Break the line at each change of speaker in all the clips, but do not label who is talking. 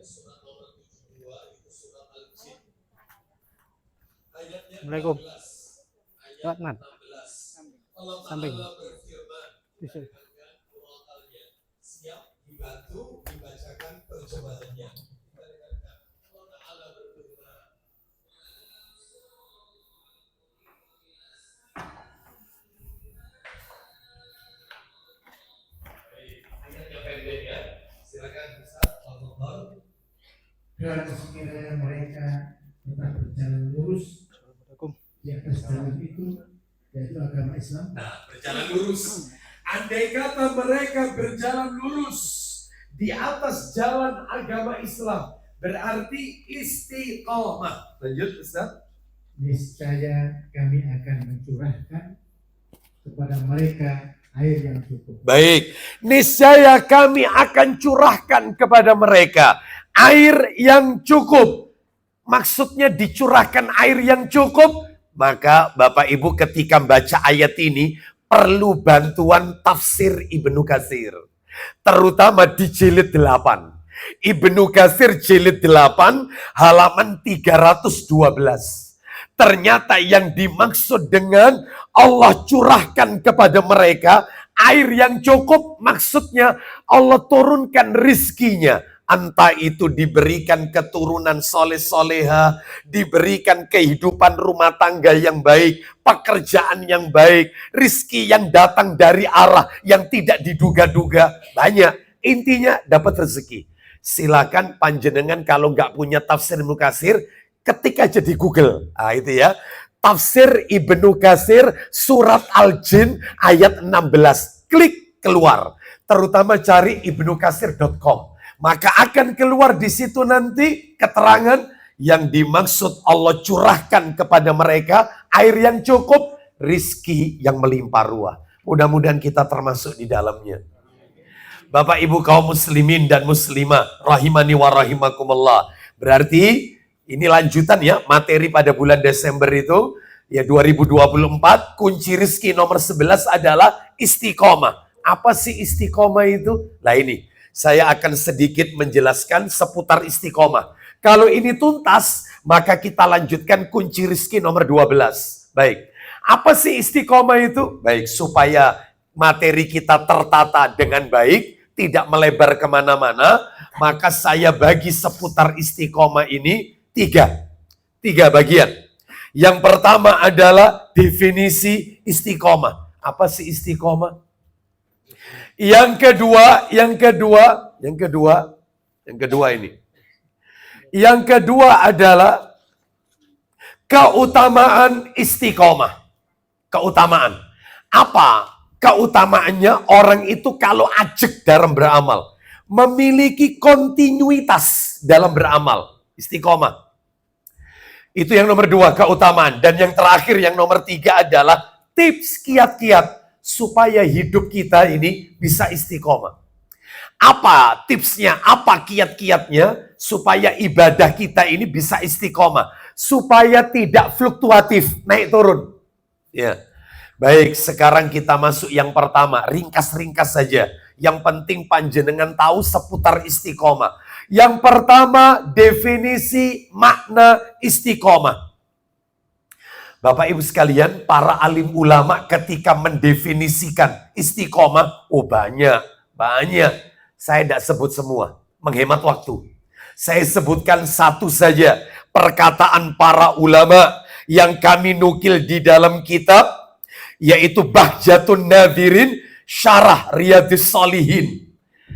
Assalamualaikum. Lewat mana? Samping.
Siap dibantu dibacakan percobaannya. Ayatnya pendek ya. Silakan Ustaz.
Dan sekiranya mereka tetap berjalan lurus di atas jalan itu, yaitu agama Islam.
Nah, berjalan lurus. Andai kata mereka berjalan lurus di atas jalan agama Islam, berarti istiqomah. Lanjut Ustaz.
Niscaya kami akan mencurahkan kepada mereka air yang cukup.
Baik, niscaya kami akan curahkan kepada mereka air yang cukup. Maksudnya dicurahkan air yang cukup. Maka Bapak Ibu ketika baca ayat ini perlu bantuan tafsir Ibnu Katsir. Terutama di jilid 8. Ibnu Katsir jilid 8 halaman 312. Ternyata yang dimaksud dengan Allah curahkan kepada mereka air yang cukup, maksudnya Allah turunkan rizkinya. Entah itu diberikan keturunan soleh-soleha, diberikan kehidupan rumah tangga yang baik, pekerjaan yang baik, rizki yang datang dari arah yang tidak diduga-duga. Banyak, intinya dapat rezeki. Silakan panjenengan kalau nggak punya tafsir Ibnu Katsir, ketik aja di Google. Nah, itu ya. Tafsir Ibnu Katsir surat Al-Jin ayat 16. Klik keluar. Terutama cari ibnukatsir.com. Maka akan keluar di situ nanti keterangan yang dimaksud Allah curahkan kepada mereka air yang cukup, rizki yang melimpah ruah. Mudah-mudahan kita termasuk di dalamnya. Bapak Ibu kaum muslimin dan muslimah rahimani wa rahimakumullah. Berarti ini lanjutan ya materi pada bulan Desember itu ya 2024. Kunci rizki nomor 11 adalah istiqomah. Apa sih istiqomah itu? Nah ini saya akan sedikit menjelaskan seputar istiqomah. Kalau ini tuntas, maka kita lanjutkan kunci rizki nomor 12. Baik, apa sih istiqomah itu? Baik, supaya materi kita tertata dengan baik, tidak melebar kemana-mana, maka saya bagi seputar istiqomah ini tiga bagian. Yang pertama adalah definisi istiqomah. Apa sih istiqomah? Yang kedua ini. Yang kedua adalah keutamaan istiqomah. Keutamaan. Apa keutamaannya? Orang itu kalau ajak dalam beramal, memiliki kontinuitas dalam beramal. Istiqomah. Itu yang nomor 2, keutamaan. Dan yang terakhir, yang nomor 3 adalah tips kiat-kiat supaya hidup kita ini bisa istiqomah. Apa tipsnya, apa kiat-kiatnya supaya ibadah kita ini bisa istiqomah, supaya tidak fluktuatif, naik turun. Ya. Baik, sekarang kita masuk yang pertama, ringkas-ringkas saja. Yang penting panjenengan tahu seputar istiqomah. Yang pertama, definisi makna istiqomah. Bapak Ibu sekalian, para alim ulama ketika mendefinisikan istiqomah, banyak. Saya tidak sebut semua, menghemat waktu. Saya sebutkan satu saja, perkataan para ulama yang kami nukil di dalam kitab, yaitu Bahjatun Nadhirin, Syarah Riyadhus Shalihin,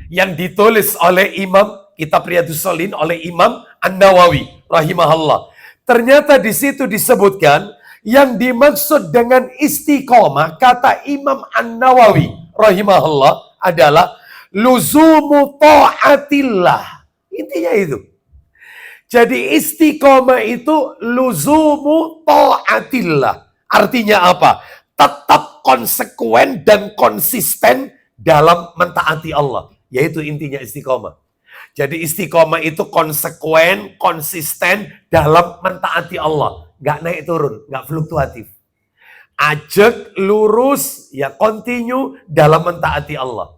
yang ditulis oleh kitab Riyadhus Shalihin oleh Imam An-Nawawi rahimahullah. Ternyata di situ disebutkan, yang dimaksud dengan istiqomah, kata Imam An-Nawawi rahimahullah adalah luzumu ta'atillah. Intinya itu. Jadi istiqomah itu luzumu ta'atillah. Artinya apa? Tetap konsekuen dan konsisten dalam mentaati Allah. Yaitu intinya istiqomah. Jadi istiqomah itu konsekuen, konsisten dalam mentaati Allah. Nggak naik turun, nggak fluktuatif. Ajak lurus, ya continue dalam mentaati Allah.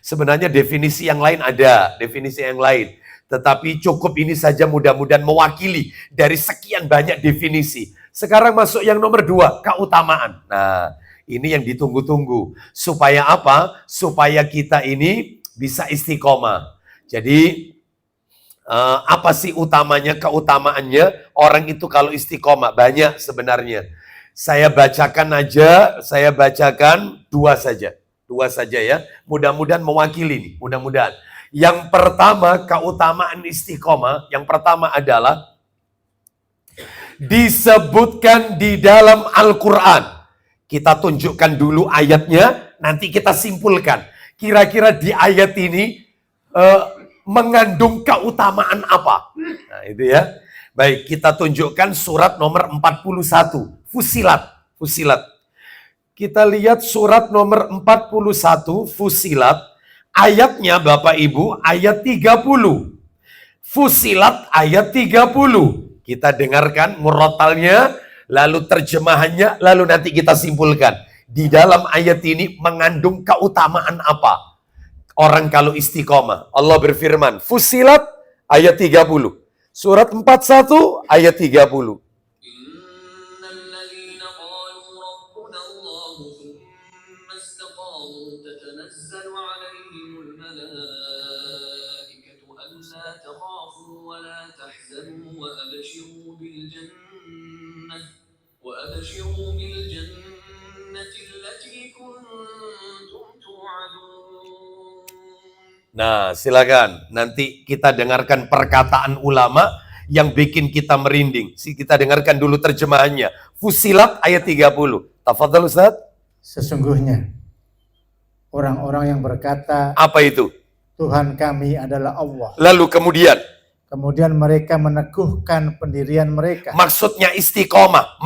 Sebenarnya definisi yang lain ada, definisi yang lain. Tetapi cukup ini saja mudah-mudahan mewakili dari sekian banyak definisi. Sekarang masuk yang nomor 2, keutamaan. Nah, ini yang ditunggu-tunggu. Supaya apa? Supaya kita ini bisa istiqomah. Jadi, apa sih utamanya, keutamaannya? Orang itu kalau istiqomah, banyak sebenarnya. Saya bacakan 2 saja. 2 saja ya. Mudah-mudahan mewakili nih, mudah-mudahan. Yang pertama, keutamaan istiqomah, yang pertama adalah disebutkan di dalam Al-Quran. Kita tunjukkan dulu ayatnya, nanti kita simpulkan. Kira-kira di ayat ini mengandung keutamaan apa? Nah, itu ya. Baik, kita tunjukkan surat nomor 41, Fusilat. Kita lihat surat nomor 41, Fusilat. Ayatnya Bapak Ibu, ayat 30. Fusilat ayat 30. Kita dengarkan murotalnya, lalu terjemahannya, lalu nanti kita simpulkan. Di dalam ayat ini mengandung keutamaan apa? Orang kalau istiqomah. Allah berfirman, Fusilat ayat 30. Surat 41 ayat 30.
وأبشروا بالجنة التي كنتم توعدون.
Nah, silakan. Nanti kita dengarkan perkataan ulama yang bikin kita merinding. Kita dengarkan dulu terjemahannya. Fusilat ayat 30. Tafadhal Ustaz.
Sesungguhnya orang-orang yang berkata,
apa itu?
Tuhan kami adalah Allah.
Lalu kemudian
mereka meneguhkan pendirian mereka.
Maksudnya istiqomah.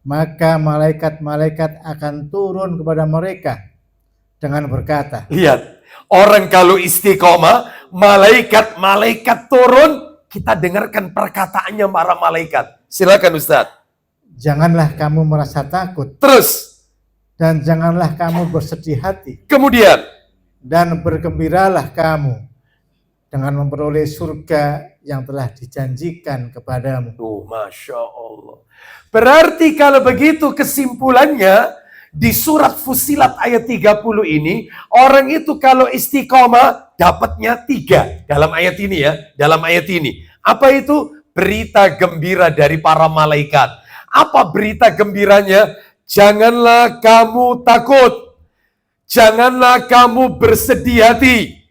Maka
malaikat-malaikat akan turun kepada mereka dengan berkata.
Lihat, orang kalau istiqomah, malaikat-malaikat turun, kita dengarkan perkataannya para malaikat. Silakan Ustaz.
Janganlah kamu merasa takut.
Terus.
Dan janganlah kamu bersedih hati.
Kemudian.
Dan bergembiralah kamu dengan memperoleh surga yang telah dijanjikan kepadamu.
Masya Allah. Berarti kalau begitu kesimpulannya, di surat Fusilat ayat 30 ini, orang itu kalau istiqomah dapatnya 3 dalam ayat ini ya. Dalam ayat ini. Apa itu? Berita gembira dari para malaikat. Apa berita gembiranya? Janganlah kamu takut. Janganlah kamu bersedih hati.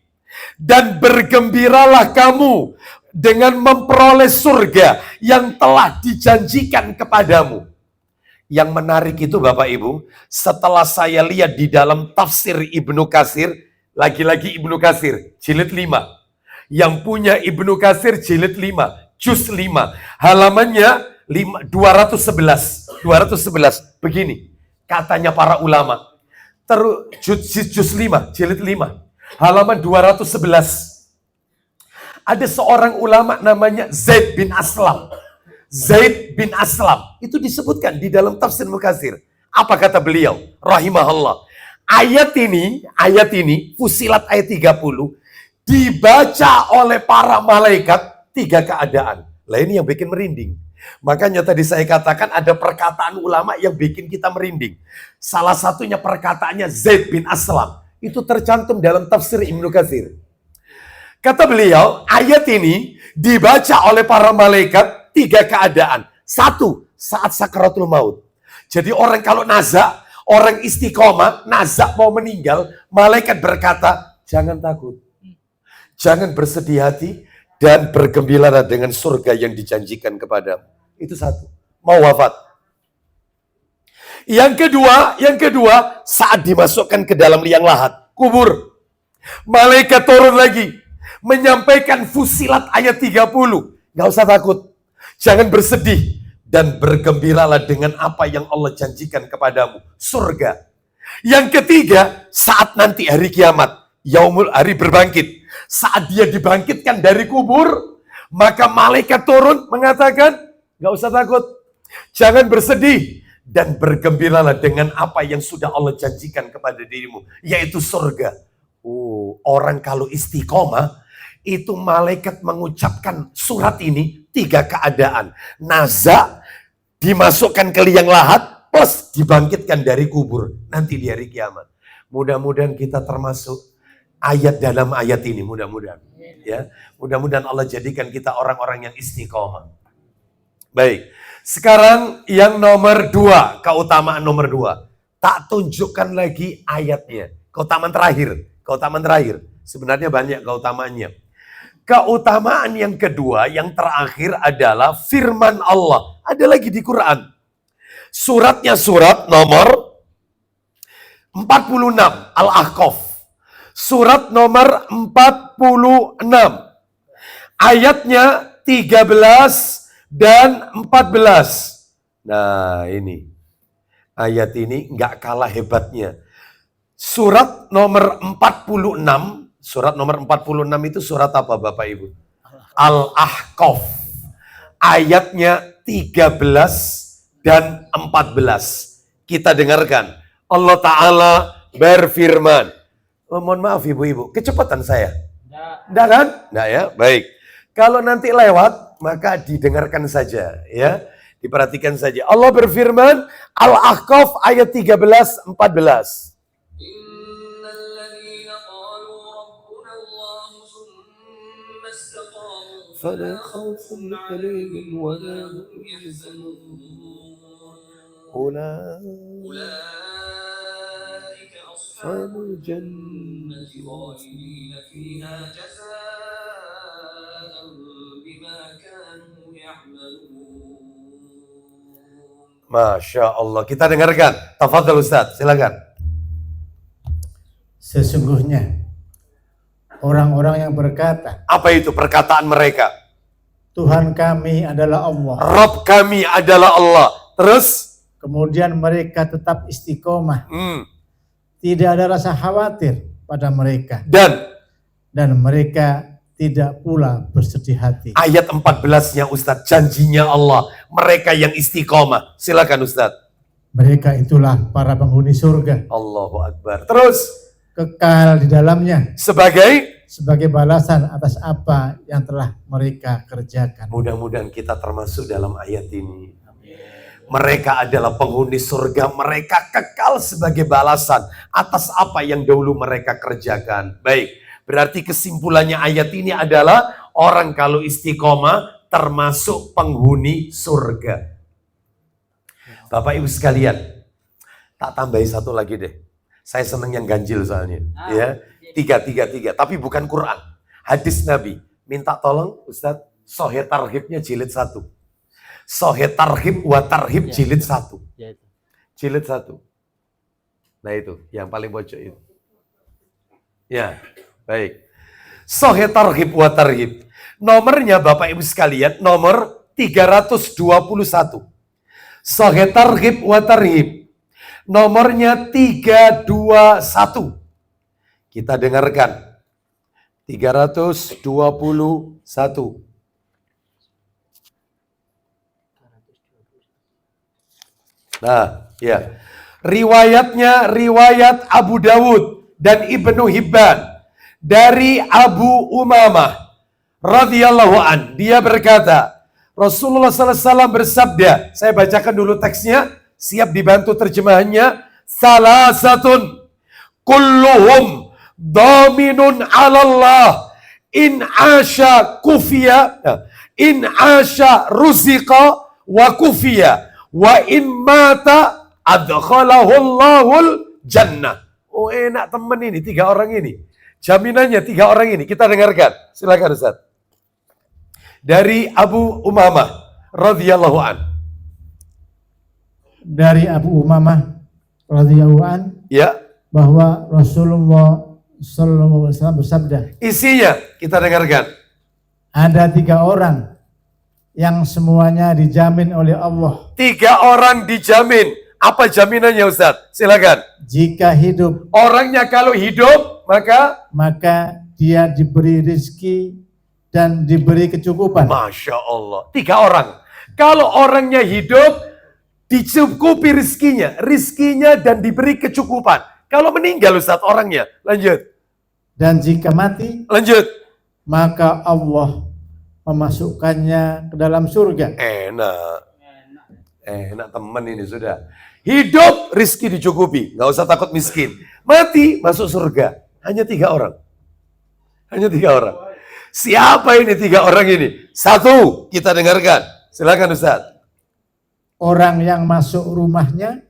Dan bergembiralah kamu dengan memperoleh surga yang telah dijanjikan kepadamu. Yang menarik itu Bapak Ibu, setelah saya lihat di dalam tafsir Ibnu Katsir, lagi-lagi Ibnu Katsir, jilid 5. Yang punya Ibnu Katsir jilid 5, juz 5. Halamannya 211. Begini, katanya para ulama. Juz 5, jilid 5. Halaman 211. Ada seorang ulama namanya Zaid bin Aslam. Zaid bin Aslam. Itu disebutkan di dalam tafsir Mukatsir. Apa kata beliau? Rahimahullah. Ayat ini, Fusilat ayat 30, dibaca oleh para malaikat 3 keadaan. Lah ini yang bikin merinding. Makanya tadi saya katakan ada perkataan ulama yang bikin kita merinding. Salah satunya perkataannya Zaid bin Aslam. Itu tercantum dalam tafsir Ibnu Katsir. Kata beliau, ayat ini dibaca oleh para malaikat 3 keadaan. 1, saat sakaratul maut. Jadi orang kalau nazak, orang istiqomah, nazak mau meninggal, malaikat berkata, jangan takut. Jangan bersedih hati dan bergembiralah dengan surga yang dijanjikan kepadamu. Itu 1. Mau wafat. Yang kedua, saat dimasukkan ke dalam liang lahat, kubur. Malaikat turun lagi, menyampaikan Fusilat ayat 30. Gak usah takut, jangan bersedih, dan bergembiralah dengan apa yang Allah janjikan kepadamu, surga. Yang ketiga, saat nanti hari kiamat, yaumul hari berbangkit. Saat dia dibangkitkan dari kubur, maka malaikat turun mengatakan, gak usah takut, jangan bersedih, dan bergembiralah dengan apa yang sudah Allah janjikan kepada dirimu, yaitu surga. Orang kalau istiqomah, itu malaikat mengucapkan surat ini 3 keadaan. Naza, dimasukkan ke liang lahat, plus dibangkitkan dari kubur. Nanti di hari kiamat. Mudah-mudahan kita termasuk ayat dalam ayat ini, mudah-mudahan. Ya, mudah-mudahan Allah jadikan kita orang-orang yang istiqomah. Baik, sekarang yang nomor 2, keutamaan nomor 2. Tak tunjukkan lagi ayatnya. Keutamaan terakhir. Sebenarnya banyak keutamaannya. Keutamaan yang kedua, yang terakhir adalah firman Allah. Ada lagi di Quran. Suratnya surat nomor 46, Al-Ahqaf. Surat nomor 46. Ayatnya 13 dan 14. Nah ini. Ayat ini nggak kalah hebatnya. Surat nomor 46. Surat nomor 46 itu surat apa Bapak Ibu? Al-Ahqaf. Ayatnya 13 dan 14. Kita dengarkan. Allah Ta'ala berfirman. Mohon maaf Ibu-Ibu, kecepatan saya. Enggak kan? Enggak ya? Baik. Kalau nanti lewat, maka didengarkan saja. Ya, diperhatikan saja. Allah berfirman, Al-Ahqaf ayat 13, 14. فلا خوف عليهم ولا هم يحزنون أولئك أصحاب الجنة خالدين فيها جزاء بما كانوا يعملون. Masya Allah. Kita dengarkan. Tafadhal Ustaz, silakan.
Sesungguhnya orang-orang yang berkata,
apa itu perkataan mereka?
Tuhan kami adalah Allah.
Rabb kami adalah Allah. Terus?
Kemudian mereka tetap istiqomah. Tidak ada rasa khawatir pada mereka. Dan mereka tidak pula bersedih hati.
Ayat 14-nya Ustaz, janjinya Allah. Mereka yang istiqomah. Silakan Ustaz.
Mereka itulah para penghuni surga.
Allahu Akbar. Terus?
Kekal di dalamnya
sebagai
balasan atas apa yang telah mereka kerjakan.
Mudah-mudahan kita termasuk dalam ayat ini. Mereka adalah penghuni surga, mereka kekal sebagai balasan atas apa yang dahulu mereka kerjakan. Baik, berarti kesimpulannya ayat ini adalah orang kalau istiqomah termasuk penghuni surga. Bapak Ibu sekalian, tak tambahi satu lagi deh. Saya senang yang ganjil soalnya. Ya, 3. Tapi bukan Quran. Hadis Nabi. Minta tolong Ustadz, Sahih Targhibnya jilid 1. Sahih Targhib wa Tarhib jilid 1. Jilid 1. Nah itu, yang paling pojok itu. Ya, baik. Sahih Targhib wa Tarhib. Nomornya Bapak Ibu sekalian, nomor 321. Sahih Targhib wa Tarhib. Nomornya 321. Kita dengarkan. 321. Nah, ya. Riwayatnya riwayat Abu Dawud dan Ibnu Hibban dari Abu Umamah radhiyallahu an. Dia berkata, Rasulullah SAW bersabda, saya bacakan dulu teksnya. Siap dibantu terjemahannya. Salasatun kulluhum dhaminun 'ala Allah in asya kufiya in asya ruziqa wa kufiya wa in mata adkhalahu Allahul jannah. Oh enak teman ini 3 orang ini. Jaminannya 3 orang ini. Kita dengarkan. Silakan Ustaz. Dari Abu Umamah radhiyallahu an.
Dari Abu Umamah radhiyallahu an, ya, bahwa Rasulullah sallallahu alaihi wasallam bersabda.
Isinya kita dengarkan.
Ada 3 orang yang semuanya dijamin oleh Allah.
3 orang dijamin. Apa jaminannya Ustaz? Silakan.
Jika hidup.
Orangnya kalau hidup
maka dia diberi rezeki dan diberi kecukupan.
Masya Allah. 3 orang. Kalau orangnya hidup, dicukupi rizkinya dan diberi kecukupan. Kalau meninggal Ustaz orangnya, lanjut.
Dan jika mati,
Lanjut.
maka Allah memasukkannya ke dalam surga.
Enak teman ini sudah. Hidup rizki dicukupi, nggak usah takut miskin. Mati masuk surga. Hanya 3 orang. Hanya 3 orang. Siapa ini 3 orang ini? 1, kita dengarkan. Silakan Ustaz.
Orang yang masuk rumahnya,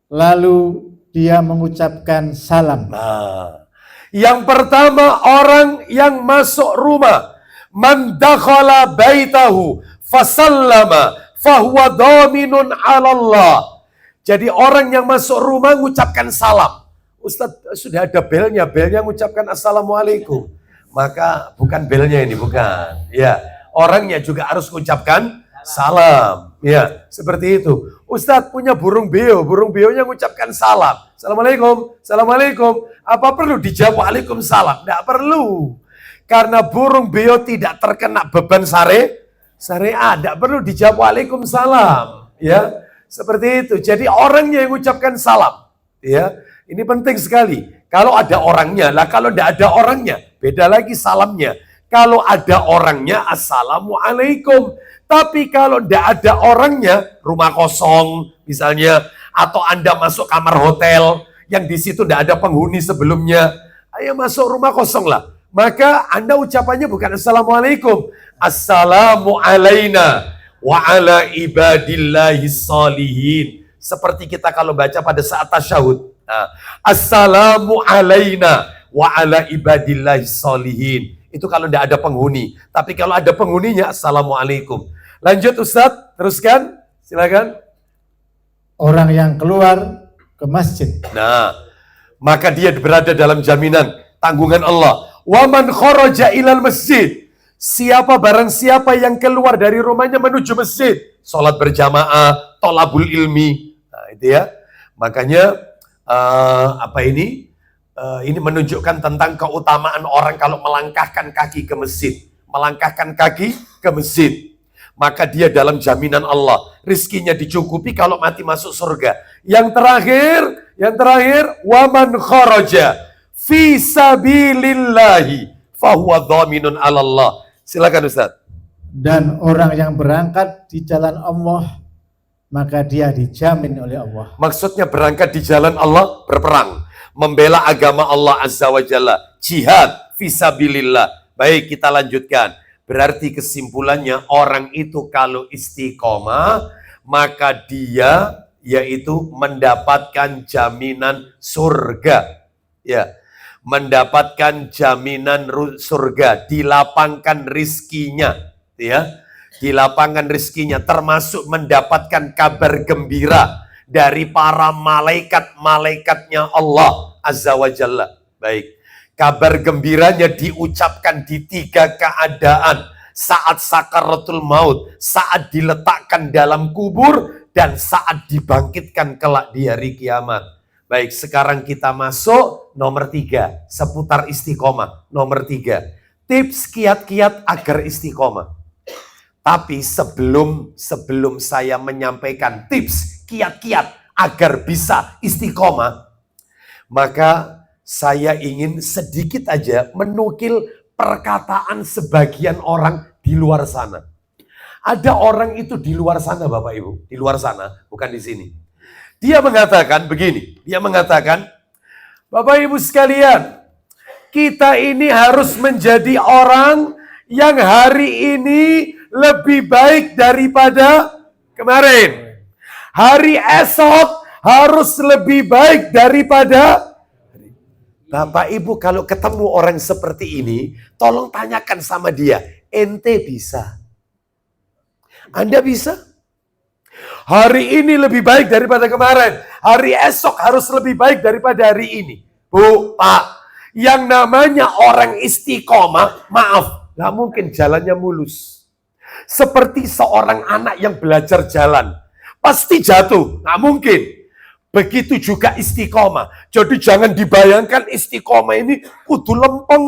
lalu dia mengucapkan salam.
Nah, yang pertama orang yang masuk rumah. Man dakhala baitahu fasallama fahuwa dhaminun 'ala Allah. Jadi orang yang masuk rumah mengucapkan salam. Ustaz, sudah ada belnya mengucapkan assalamualaikum. Maka bukan belnya ini, bukan. Ya, orangnya juga harus mengucapkan salam. Ya, seperti itu. Ustaz punya burung beonya mengucapkan salam. Assalamualaikum, assalamualaikum. Apa perlu dijawab waalaikumsalam? Tidak perlu. Karena burung beo tidak terkena beban syariat, tidak perlu dijawab waalaikumsalam. Ya, seperti itu. Jadi orangnya yang mengucapkan salam. Ya, ini penting sekali. Kalau ada orangnya, kalau tidak ada orangnya, beda lagi salamnya. Kalau ada orangnya, assalamualaikum. Tapi kalau tidak ada orangnya, rumah kosong misalnya, atau Anda masuk kamar hotel yang di situ tidak ada penghuni sebelumnya, ayo masuk rumah kosong lah. Maka Anda ucapannya bukan assalamualaikum, assalamu alaina wa ala ibadillahis salihin. Seperti kita kalau baca pada saat tasyahud. Nah, assalamu alaina wa ala ibadillahis salihin. Itu kalau tidak ada penghuni. Tapi kalau ada penghuninya, assalamualaikum. Lanjut Ustadz, teruskan. Silakan.
Orang yang keluar ke masjid.
Nah, maka dia berada dalam jaminan tanggungan Allah. Waman kharaja ilal masjid. Barang siapa yang keluar dari rumahnya menuju masjid, sholat berjamaah, tolabul ilmi. Nah, itu ya. Makanya ini menunjukkan tentang keutamaan orang kalau melangkahkan kaki ke masjid. Melangkahkan kaki ke masjid. Maka dia dalam jaminan Allah. Rizkinya dicukupi kalau mati masuk surga. Yang terakhir, waman kharaja fi sabilillahi fahuwa dhaminun 'ala Allah. Silakan Ustaz.
Dan orang yang berangkat di jalan Allah, maka dia dijamin oleh Allah.
Maksudnya berangkat di jalan Allah, berperang, membela agama Allah Azza wa Jalla, jihad fisabilillah. Baik, kita lanjutkan. Berarti kesimpulannya orang itu kalau istiqomah, maka dia yaitu mendapatkan jaminan surga. Ya, mendapatkan jaminan surga, dilapangkan rizkinya, ya. Dilapangkan rizkinya, termasuk mendapatkan kabar gembira dari para malaikat-malaikatnya Allah Azza wa Jalla. Baik. Kabar gembiranya diucapkan di 3 keadaan. Saat sakaratul maut, saat diletakkan dalam kubur, dan saat dibangkitkan kelak di hari kiamat. Baik, sekarang kita masuk nomor 3, seputar istiqomah. Nomor 3, tips kiat-kiat agar istiqomah. Tapi sebelum saya menyampaikan tips kiat-kiat agar bisa istiqomah, maka saya ingin sedikit aja menukil perkataan sebagian orang di luar sana. Ada orang itu di luar sana, Bapak Ibu, di luar sana, bukan di sini. Dia mengatakan begini, Bapak Ibu sekalian, kita ini harus menjadi orang yang hari ini lebih baik daripada kemarin. Hari esok harus lebih baik daripada. Bapak Ibu kalau ketemu orang seperti ini, tolong tanyakan sama dia, ente bisa? Anda bisa? Hari ini lebih baik daripada kemarin. Hari esok harus lebih baik daripada hari ini. Bu, Pak, yang namanya orang istiqomah, maaf, gak mungkin jalannya mulus. Seperti seorang anak yang belajar jalan. Pasti jatuh, gak mungkin. Begitu juga istiqomah. Jadi jangan dibayangkan istiqomah ini kudu lempeng,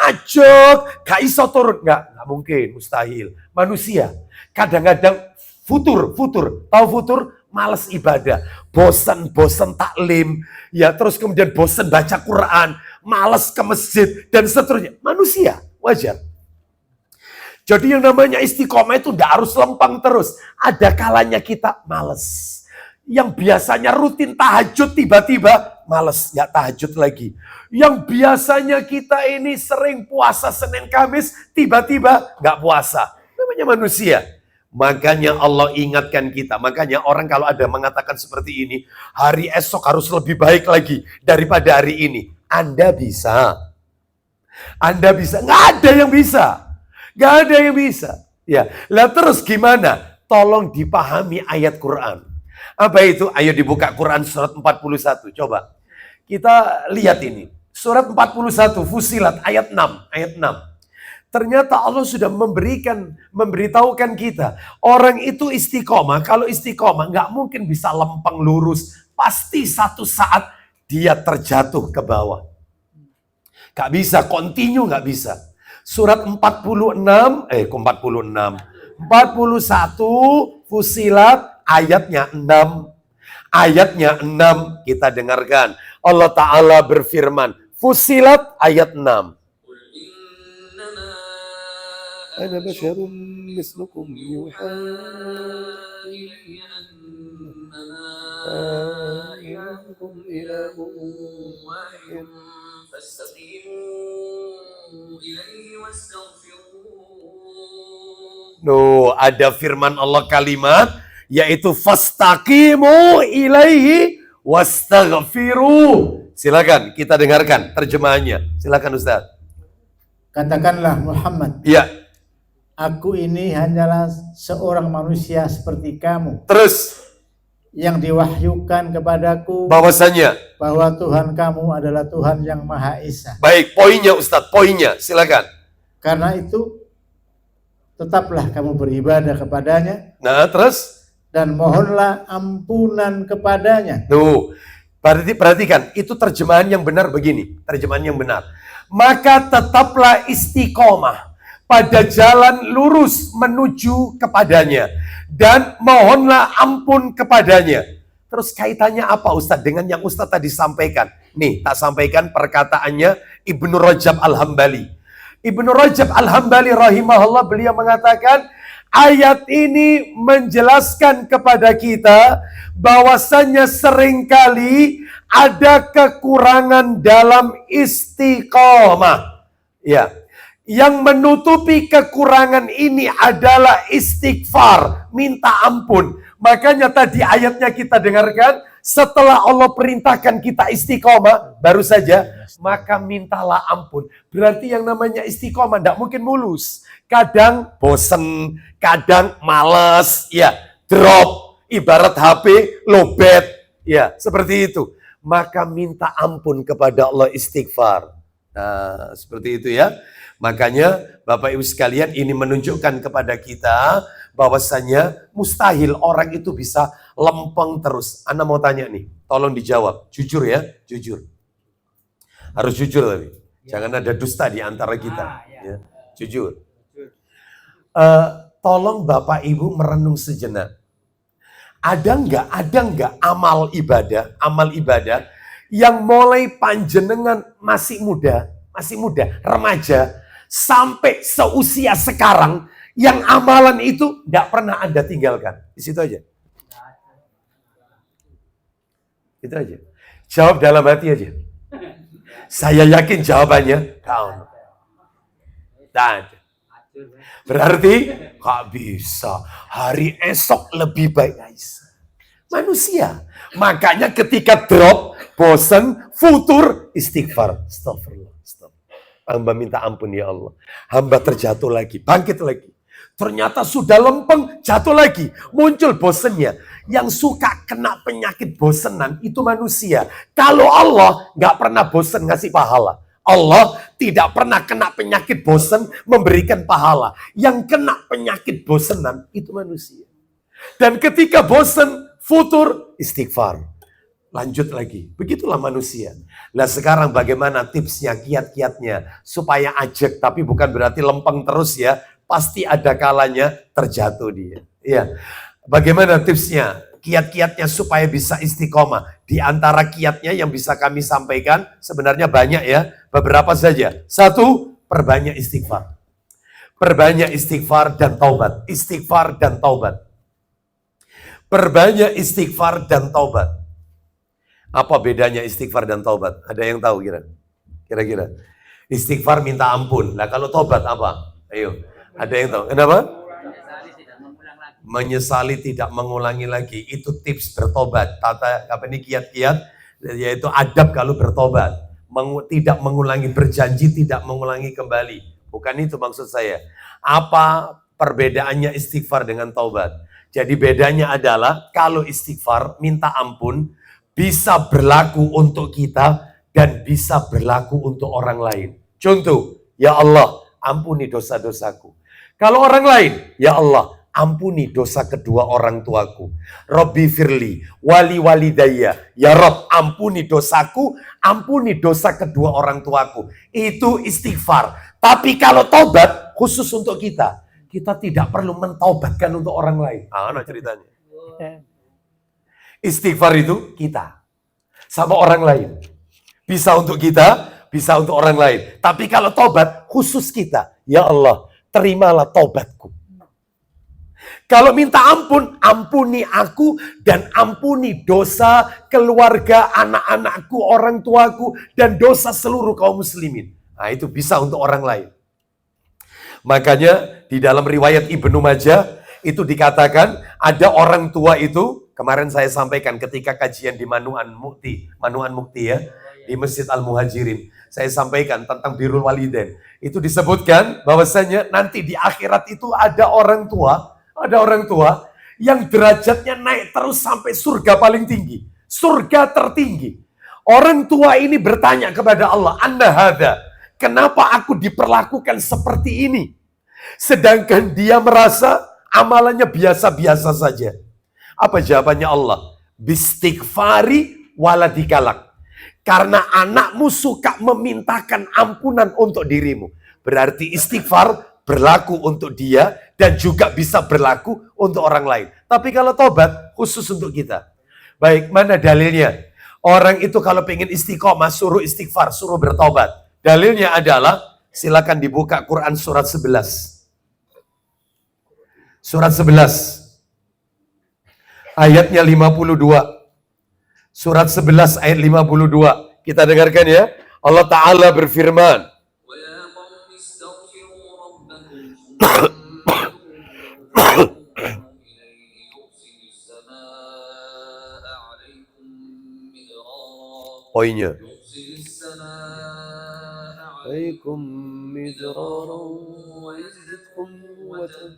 ajak, gak iso turun. Gak mungkin, mustahil. Manusia kadang-kadang futur. Tahu futur? Males ibadah, bosan taklim, ya terus kemudian bosan baca Quran, males ke masjid, dan seterusnya. Manusia, wajar. Jadi yang namanya istiqomah itu tidak harus lempeng terus. Ada kalanya kita males. Yang biasanya rutin tahajud tiba-tiba males, nggak tahajud lagi. Yang biasanya kita ini sering puasa Senin Kamis, tiba-tiba nggak puasa. Namanya manusia. Makanya Allah ingatkan kita. Makanya orang kalau ada mengatakan seperti ini, hari esok harus lebih baik lagi daripada hari ini. Anda bisa. Anda bisa. Nggak ada yang bisa. Nggak ada yang bisa. Ya, lah terus gimana? Tolong dipahami ayat Quran. Apa itu? Ayo dibuka Quran surat 41. Coba. Kita lihat ini. Surat 41 Fusilat ayat 6. Ayat 6. Ternyata Allah sudah memberitahukan kita. Orang itu istiqomah. Kalau istiqomah nggak mungkin bisa lempeng lurus. Pasti satu saat dia terjatuh ke bawah. Nggak bisa, continue nggak bisa. Surat 46, 41 Fusilat ayatnya 6. Ayatnya 6 kita dengarkan. Allah Ta'ala berfirman. Fusilat ayat 6. Ana basyarum mislukum yuha
إلي أنما إلهكم إله واحد فاستقيموا إليه واستغفروه.
Ada firman Allah kalimat yaitu fastaqimu ilaihi wastaghfiru. Silakan kita dengarkan terjemahannya. Silakan Ustaz.
Katakanlah Muhammad,
Iya.
aku ini hanyalah seorang manusia seperti kamu.
Terus
Yang diwahyukan kepadaku
bahwasanya
bahwa Tuhan kamu adalah Tuhan yang Maha Esa.
baik, poinnya Ustaz, poinnya silakan.
Karena itu tetaplah kamu beribadah kepadanya
Nah, terus
dan mohonlah ampunan kepadanya.
berarti perhatikan, itu terjemahan yang benar begini, terjemahan yang benar. Maka tetaplah istiqomah pada jalan lurus menuju kepadanya dan mohonlah ampun kepadanya. Terus kaitannya apa Ustadz dengan yang Ustadz tadi sampaikan? Nih, tak sampaikan perkataannya Ibnu Rajab Al-Hambali. Ibnu Rajab Al-Hambali rahimahullah, beliau mengatakan ayat ini menjelaskan kepada kita bahwasannya seringkali ada kekurangan dalam istiqomah. Ya. Yang menutupi kekurangan ini adalah istighfar, minta ampun. Makanya tadi ayatnya kita dengarkan, setelah Allah perintahkan kita istiqomah, baru saja, maka mintalah ampun. Berarti yang namanya istiqomah tidak mungkin mulus. Kadang bosen, kadang males, ya, drop, ibarat HP, lowbat, ya, seperti itu. Maka minta ampun kepada Allah, istighfar. Nah, seperti itu ya. Makanya Bapak Ibu sekalian, ini menunjukkan kepada kita bahwasanya mustahil orang itu bisa lempeng terus. Anda mau tanya nih, tolong dijawab. Jujur ya, jujur. Harus jujur tapi. Jangan ada dusta di antara kita. Ya. Jujur. Tolong Bapak Ibu merenung sejenak. Ada nggak amal ibadah yang mulai panjenengan masih muda, remaja, sampai seusia sekarang, yang amalan itu tidak pernah Anda tinggalkan. Di situ aja. Itu aja. Jawab dalam hati aja. Saya yakin jawabannya kau. Tak ada. Berarti gak bisa. Hari esok lebih baik, guys. Manusia. Makanya ketika drop, bosan, futur, istighfar. Astagfirullah. Hamba minta ampun ya Allah. Hamba terjatuh lagi, bangkit lagi. Ternyata sudah lempeng, jatuh lagi. Muncul bosennya. Yang suka kena penyakit bosenan itu manusia. Kalau Allah nggak pernah bosen ngasih pahala. Allah tidak pernah kena penyakit bosen memberikan pahala. Yang kena penyakit bosenan itu manusia. Dan ketika bosen, futur, istighfar. Lanjut lagi. Begitulah manusia. Nah sekarang bagaimana tipsnya, kiat-kiatnya. Supaya ajak, tapi bukan berarti lempeng terus ya. Pasti ada kalanya terjatuh dia. Ya. Bagaimana tipsnya? kiat-kiatnya supaya bisa istiqomah. Di antara kiatnya yang bisa kami sampaikan sebenarnya banyak ya, beberapa saja. Satu, perbanyak istighfar. Perbanyak istighfar dan taubat. Istighfar dan taubat. Perbanyak istighfar dan taubat. Apa bedanya istighfar dan taubat? Ada yang tahu kira-kira? Istighfar minta ampun. Nah kalau taubat apa? Ayo, ada yang tahu? Kenapa? Menyesali tidak mengulangi lagi. Itu tips bertobat. Kiat-kiat, yaitu adab kalau bertobat. Tidak mengulangi, berjanji tidak mengulangi kembali. Bukan itu maksud saya. Apa perbedaannya istighfar dengan taubat? Jadi bedanya adalah kalau istighfar minta ampun bisa berlaku untuk kita dan bisa berlaku untuk orang lain. Contoh, ya Allah, ampuni dosa-dosaku. Kalau orang lain, ya Allah, ampuni dosa kedua orang tuaku. Rabbi firli, wali walidayya. Ya Rabb, ampuni dosaku, ampuni dosa kedua orang tuaku. Itu istighfar. Tapi kalau taubat, khusus untuk kita. Kita tidak perlu mentaubatkan untuk orang lain. Nah ceritanya. Istighfar itu kita. Sama orang lain. Bisa untuk kita, bisa untuk orang lain. Tapi kalau taubat, khusus kita. Ya Allah, terimalah taubatku. Kalau minta ampun, ampuni aku dan ampuni dosa keluarga, anak-anakku, orang tuaku, dan dosa seluruh kaum muslimin. Nah itu bisa untuk orang lain. Makanya di dalam riwayat Ibnu Majah itu dikatakan ada orang tua itu, kemarin saya sampaikan ketika kajian di Manuan Mukti ya, di Masjid Al-Muhajirin. Saya sampaikan tentang birrul walidain. Itu disebutkan bahwasanya nanti di akhirat itu ada orang tua yang derajatnya naik terus sampai surga paling tinggi. Surga tertinggi. Orang tua ini bertanya kepada Allah, "Anna hadza? Kenapa aku diperlakukan seperti ini?" Sedangkan dia merasa amalannya biasa-biasa saja. Apa jawabannya Allah? Bistighfari waladikalak. Karena anakmu suka memintakan ampunan untuk dirimu. Berarti istighfar berlaku untuk dia dan juga bisa berlaku untuk orang lain. Tapi kalau tobat khusus untuk kita. Baik, mana dalilnya? Orang itu kalau pengen istiqomah suruh istighfar, suruh bertobat. Dalilnya adalah, silakan dibuka Quran surat 11. Surat 11. Ayatnya 52. Surat 11 ayat 52. Kita dengarkan ya. Allah Ta'ala berfirman. Poinnya. Alaikum midrara wa yazidkum quwwatan.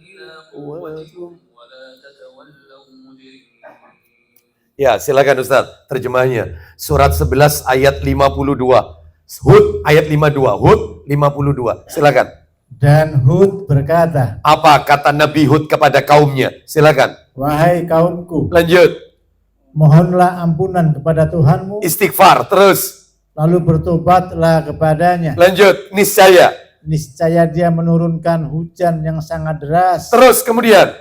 Ya, silakan Ustaz, terjemahnya. Surat 11 ayat 52. Hud ayat 52. Hud 52. Silakan.
Dan Hud berkata.
Apa kata Nabi Hud kepada kaumnya? Silakan.
Wahai kaumku.
Lanjut.
Mohonlah ampunan kepada Tuhanmu.
Istighfar, terus.
Lalu bertobatlah kepadanya.
Lanjut, niscaya.
Niscaya dia menurunkan hujan yang sangat deras.
Terus kemudian.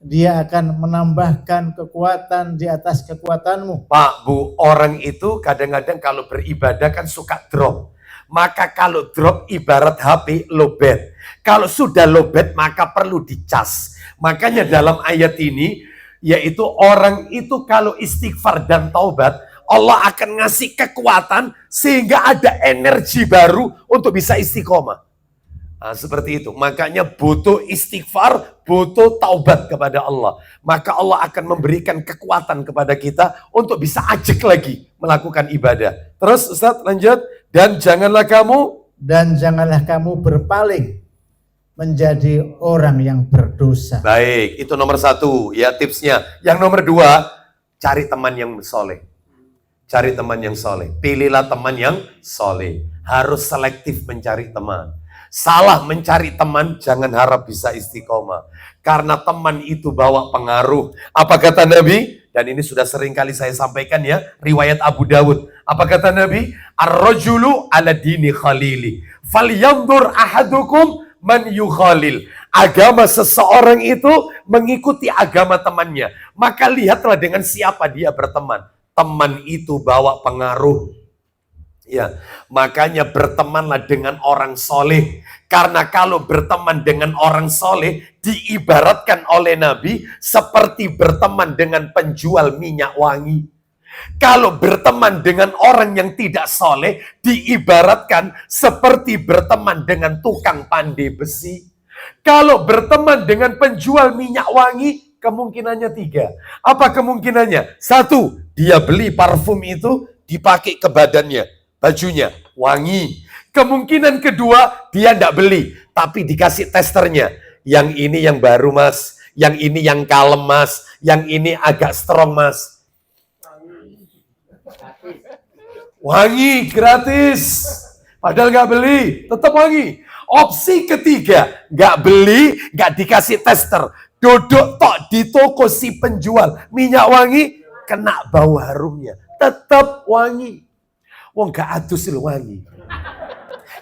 Dia akan menambahkan kekuatan di atas kekuatanmu.
Pak, Bu, orang itu kadang-kadang kalau beribadah kan suka drop. Maka kalau drop ibarat HP lowbat. Kalau sudah lowbat maka perlu dicas. Makanya dalam ayat ini, yaitu orang itu kalau istighfar dan taubat, Allah akan ngasih kekuatan sehingga ada energi baru untuk bisa istiqomah. Nah, seperti itu. Makanya butuh istighfar, butuh taubat kepada Allah. Maka Allah akan memberikan kekuatan kepada kita untuk bisa ajak lagi melakukan ibadah. Terus Ustaz lanjut. Dan janganlah kamu berpaling menjadi orang yang berdosa. Baik, itu nomor 1 ya tipsnya. Yang nomor 2, cari teman yang soleh. Cari teman yang soleh. Pilihlah teman yang soleh. Harus selektif mencari teman. Salah mencari teman, jangan harap bisa istiqomah. Karena teman itu bawa pengaruh. Apa kata Nabi? Dan ini sudah sering kali saya sampaikan ya. Riwayat Abu Dawud. Apa kata Nabi? Ar-rajulu ala dini khalili. Falyandur ahadukum man yukhalil. agama seseorang itu mengikuti agama temannya. Maka lihatlah dengan siapa dia berteman. Teman itu bawa pengaruh. Ya, makanya bertemanlah dengan orang soleh. Karena kalau berteman dengan orang soleh, diibaratkan oleh Nabi seperti berteman dengan penjual minyak wangi. Kalau berteman dengan orang yang tidak soleh, diibaratkan seperti berteman dengan tukang pandai besi. Kalau berteman dengan penjual minyak wangi, kemungkinannya 3. Apa kemungkinannya? 1, dia beli parfum itu, dipakai ke badannya. Bajunya wangi. Kemungkinan kedua, dia tidak beli, tapi dikasih testernya. Yang ini yang baru mas, yang ini yang kalem mas, yang ini agak strong mas. Wangi gratis. Padahal nggak beli, tetap wangi. Opsi ketiga, nggak beli, nggak dikasih tester. Duduk tok di toko si penjual minyak wangi, kena bau harumnya. Tetap wangi. Wong gak adus lu wangi.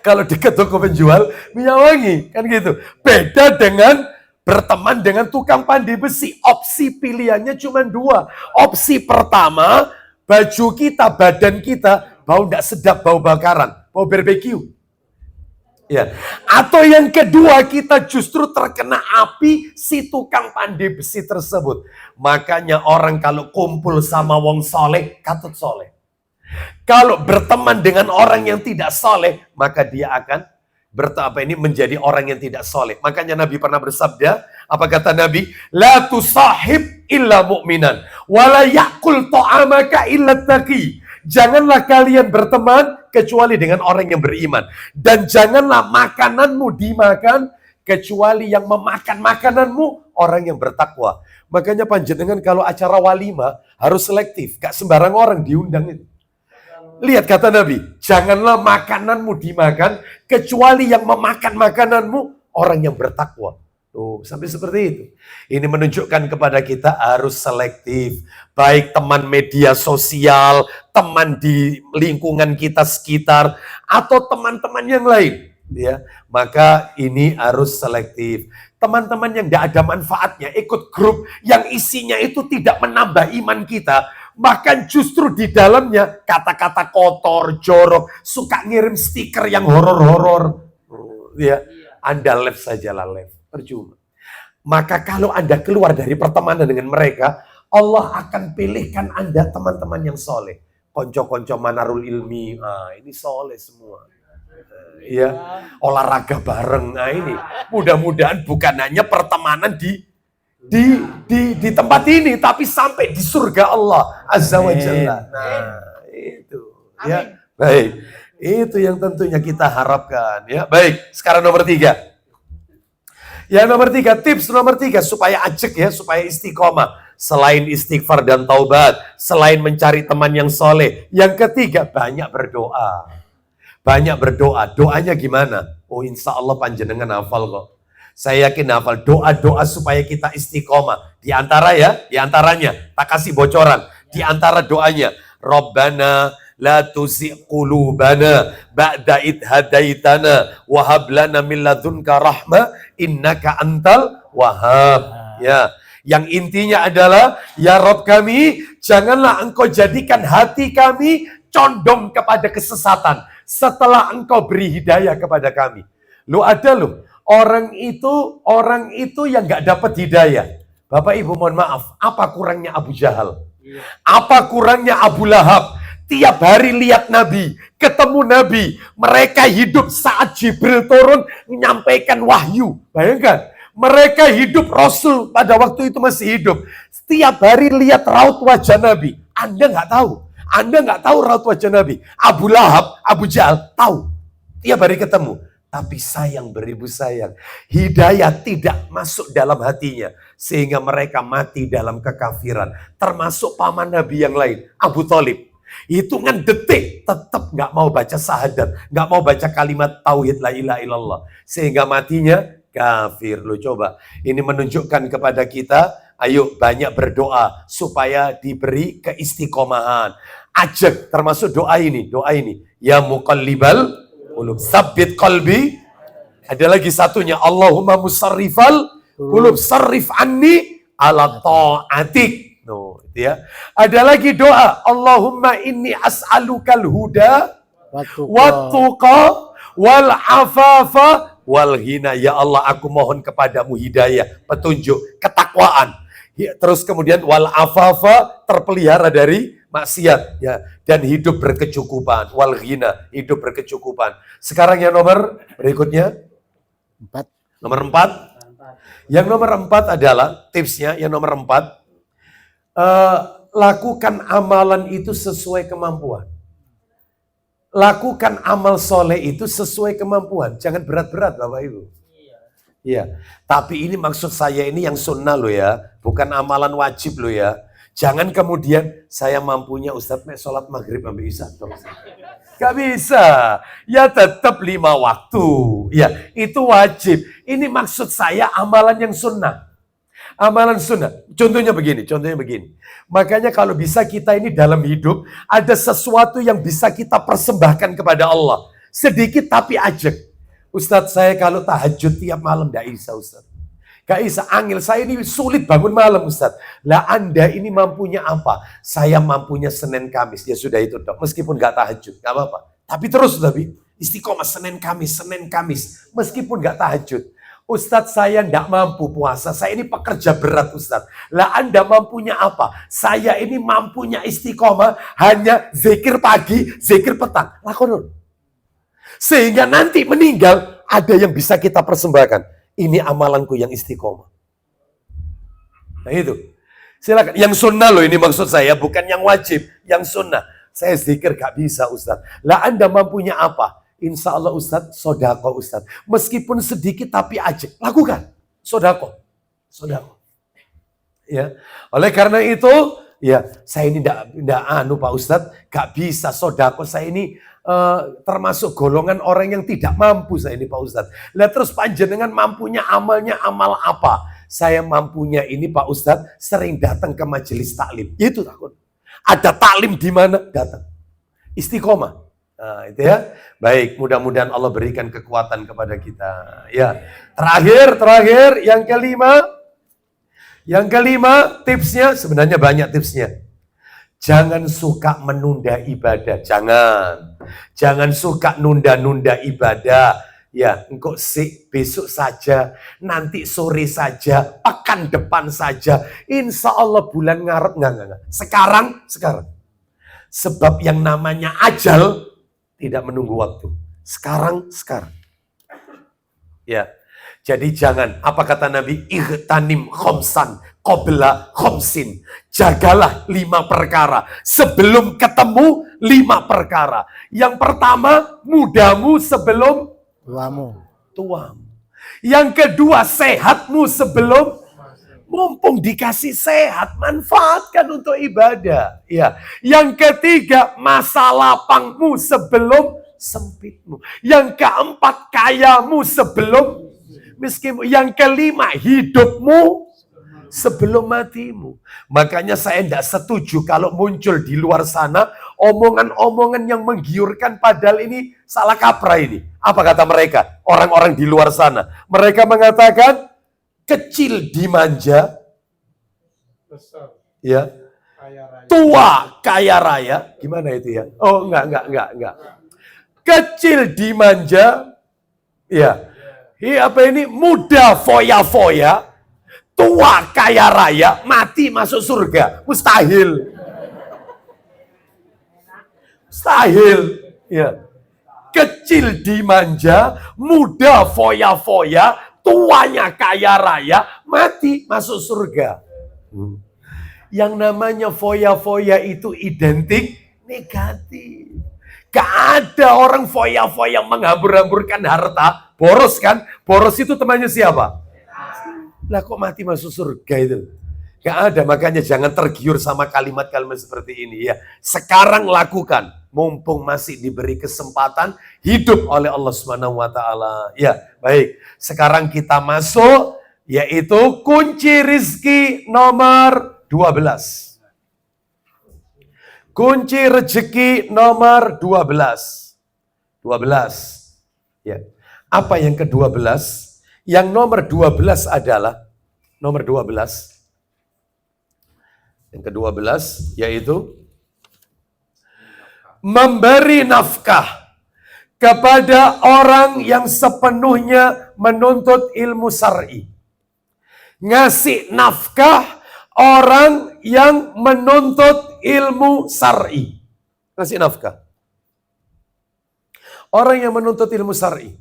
Kalau dekat toko penjual minyak wangi, kan gitu. Beda dengan berteman dengan tukang pandai besi. Opsi pilihannya cuma 2. Opsi pertama, baju kita, badan kita bau tidak sedap, bau bakaran, bau barbeque. Ya. Atau yang kedua, kita justru terkena api si tukang pandai besi tersebut. Makanya orang kalau kumpul sama wong soleh, katut soleh. Kalau berteman dengan orang yang tidak soleh, maka dia akan menjadi orang yang tidak soleh. Makanya Nabi pernah bersabda, apa kata Nabi? La tusahib illa mu'minan, wala yakul ta'amaka illa taqi. Janganlah kalian berteman kecuali dengan orang yang beriman. Dan janganlah makananmu dimakan kecuali yang memakan makananmu orang yang bertakwa. Makanya panjenengan kalau acara walimah harus selektif. Gak sembarang orang diundang itu. Lihat kata Nabi, janganlah makananmu dimakan kecuali yang memakan makananmu orang yang bertakwa. Tuh, sampai seperti itu. Ini menunjukkan kepada kita harus selektif. Baik teman media sosial, teman di lingkungan kita sekitar, atau teman-teman yang lain. Ya, maka ini harus selektif. Teman-teman yang tidak ada manfaatnya, ikut grup yang isinya itu tidak menambah iman kita. Bahkan justru di dalamnya kata-kata kotor, jorok, suka ngirim stiker yang horor-horor. Ya, Anda left sajalah, left. Percuma. Maka kalau Anda keluar dari pertemanan dengan mereka, Allah akan pilihkan Anda teman-teman yang soleh. Konco-konco manarul ilmi, ini soleh semua. Ya, olahraga bareng. Nah ini, mudah-mudahan bukan hanya pertemanan di tempat ini, tapi sampai di surga Allah Azza wa Jalla. Nah, itu. Ya, baik. Itu yang tentunya kita harapkan. Ya, baik. Sekarang nomor 3. Ya, nomor 3, tips nomor 3 supaya ajek ya, supaya istiqomah. Selain istighfar dan taubat, selain mencari teman yang soleh, yang ketiga banyak berdoa. Banyak berdoa. Doanya gimana? Oh, insya Allah panjenengan hafal kok. Saya yakin hafal doa-doa supaya kita istiqomah. Di antaranya, tak kasih bocoran. Di antara doanya, Rabbana la tuzigh qulubana ba'da id hadaitana wa hab lana min ladunka rahmah innaka antal wahhab. Ya, yang intinya adalah ya Rabb kami, janganlah Engkau jadikan hati kami condong kepada kesesatan setelah Engkau beri hidayah kepada kami. Orang itu yang nggak dapat hidayah. Bapak Ibu mohon maaf, apa kurangnya Abu Jahal? Apa kurangnya Abu Lahab? Tiap hari lihat Nabi, ketemu Nabi. Mereka hidup saat Jibril turun menyampaikan wahyu. Bayangkan, mereka hidup Rasul pada waktu itu masih hidup. Setiap hari lihat raut wajah Nabi. Anda nggak tahu. Anda nggak tahu raut wajah Nabi. Abu Lahab, Abu Jahal tahu. Tiap hari ketemu. Tapi sayang beribu sayang. Hidayah tidak masuk dalam hatinya. Sehingga mereka mati dalam kekafiran. Termasuk paman Nabi yang lain. Abu Thalib. Hitungan detik tetap nggak mau baca syahadat. Nggak mau baca kalimat tauhid la ilaha illallah. Sehingga matinya kafir. Lo coba. Ini menunjukkan kepada kita. Ayo banyak berdoa. Supaya diberi keistiqomahan. Ajak termasuk doa ini. Ya muqallibal qulub, sabbit qalbi Ada lagi satunya, Allahumma musarrifal qulub sarrif anni ala ta'atik. No, itu ya. Ada lagi doa, Allahumma inni as'alukal huda wattuqa wal afafa wal ghina. Ya Allah, aku mohon kepadamu hidayah, petunjuk, ketakwaan. Terus kemudian wal afafa, terpelihara dari maksiat, ya, dan hidup berkecukupan. Wal ghina, hidup berkecukupan. Sekarang yang nomor berikutnya, nomor 4. Yang nomor 4 adalah tipsnya. Yang nomor 4, lakukan amalan itu sesuai kemampuan. Lakukan amal soleh itu sesuai kemampuan. Jangan berat-berat, Bapak Ibu. Iya. Tapi ini maksud saya ini yang sunnah loh ya, bukan amalan wajib loh ya. Jangan kemudian saya mampunya Ustadz sholat maghrib sampai isya. Gak bisa. Ya tetap 5 waktu. Ya, itu wajib. Ini maksud saya amalan yang sunnah. Amalan sunnah. Contohnya begini. Makanya kalau bisa kita ini dalam hidup, ada sesuatu yang bisa kita persembahkan kepada Allah. Sedikit tapi ajak. Ustadz, saya kalau tahajud tiap malam gak bisa, Ustadz. Gak bisa, angel. Saya ini sulit bangun malam, Ustadz. Lah Anda ini mampunya apa? Saya mampunya Senin Kamis. Ya sudah itu dok. Meskipun gak tahajud, gak apa-apa. Tapi terus, tapi istiqomah Senin Kamis. Meskipun gak tahajud. Ustadz, saya nggak mampu puasa, saya ini pekerja berat Ustadz. Lah Anda mampunya apa? Saya ini mampunya istiqomah hanya zikir pagi, zikir petang. Lakukan. Sehingga nanti meninggal ada yang bisa kita persembahkan. Ini amalanku yang istiqomah. Nah itu. Silakan. Yang sunnah loh ini maksud saya, bukan yang wajib, yang sunnah. Saya zikir gak bisa Ustadz. Lah Anda mampunya apa? Insya Allah Ustadz, sodako Ustadz. Meskipun sedikit tapi ajak. Lakukan. Sodako. Ya. Oleh karena itu, ya saya ini tidak Pak Ustadz, gak bisa sodako. Saya ini termasuk golongan orang yang tidak mampu saya ini Pak Ustadz. Lah terus panjenengan mampunya amalnya amal apa? Saya mampunya ini Pak Ustadz sering datang ke majelis taklim. Itu takut. Ada taklim di mana? Datang. Istiqomah. Nah, itu ya. Baik, mudah-mudahan Allah berikan kekuatan kepada kita. Ya. Terakhir yang kelima. Yang kelima, tipsnya sebenarnya banyak tipsnya. Jangan suka menunda ibadah, jangan suka nunda-nunda ibadah. Ya, engkau besok saja, nanti sore saja, pekan depan saja. Insya Allah bulan ngarep enggak. Sekarang. Sebab yang namanya ajal tidak menunggu waktu. Sekarang. Ya. Jadi jangan, apa kata Nabi? Ightanim khomsan qabla khomsin. Jagalah 5 perkara. Sebelum ketemu 5 perkara. Yang pertama, mudamu sebelum tuamu. Yang kedua, sehatmu sebelum mumpung dikasih sehat, manfaatkan untuk ibadah. Ya. Yang ketiga, masa lapangmu sebelum sempitmu. Yang keempat, kayamu sebelum miskinmu. Yang kelima, hidupmu sebelum matimu. Makanya saya tidak setuju kalau muncul di luar sana omongan-omongan yang menggiurkan, padahal ini salah kaprah ini. Apa kata mereka? Orang-orang di luar sana. Mereka mengatakan kecil dimanja, ya, tua kaya raya. Gimana itu ya? Oh, enggak. Kecil dimanja, ya. Apa ini? Muda foya-foya, tua kaya raya, mati masuk surga. Mustahil. Ya. Kecil dimanja, muda foya-foya, tuanya kaya raya, mati masuk surga. Yang namanya foya-foya itu identik negatif. Gak ada orang foya-foya menghambur-hamburkan harta. Boros kan? Boros itu temannya siapa? Lah kok mati masuk surga itu? Gak ada, makanya jangan tergiur sama kalimat-kalimat seperti ini ya. Sekarang lakukan, mumpung masih diberi kesempatan hidup oleh Allah Subhanahu wa taala. Ya, baik. Sekarang kita masuk yaitu kunci rizki nomor 12. Kunci rezeki nomor 12. Ya. Apa yang ke-12? Yang nomor 12 adalah, nomor 12. Yang ke-12 yaitu memberi nafkah kepada orang yang sepenuhnya menuntut ilmu syar'i. Ngasih nafkah orang yang menuntut ilmu syar'i. Ngasih nafkah. Orang yang menuntut ilmu syar'i,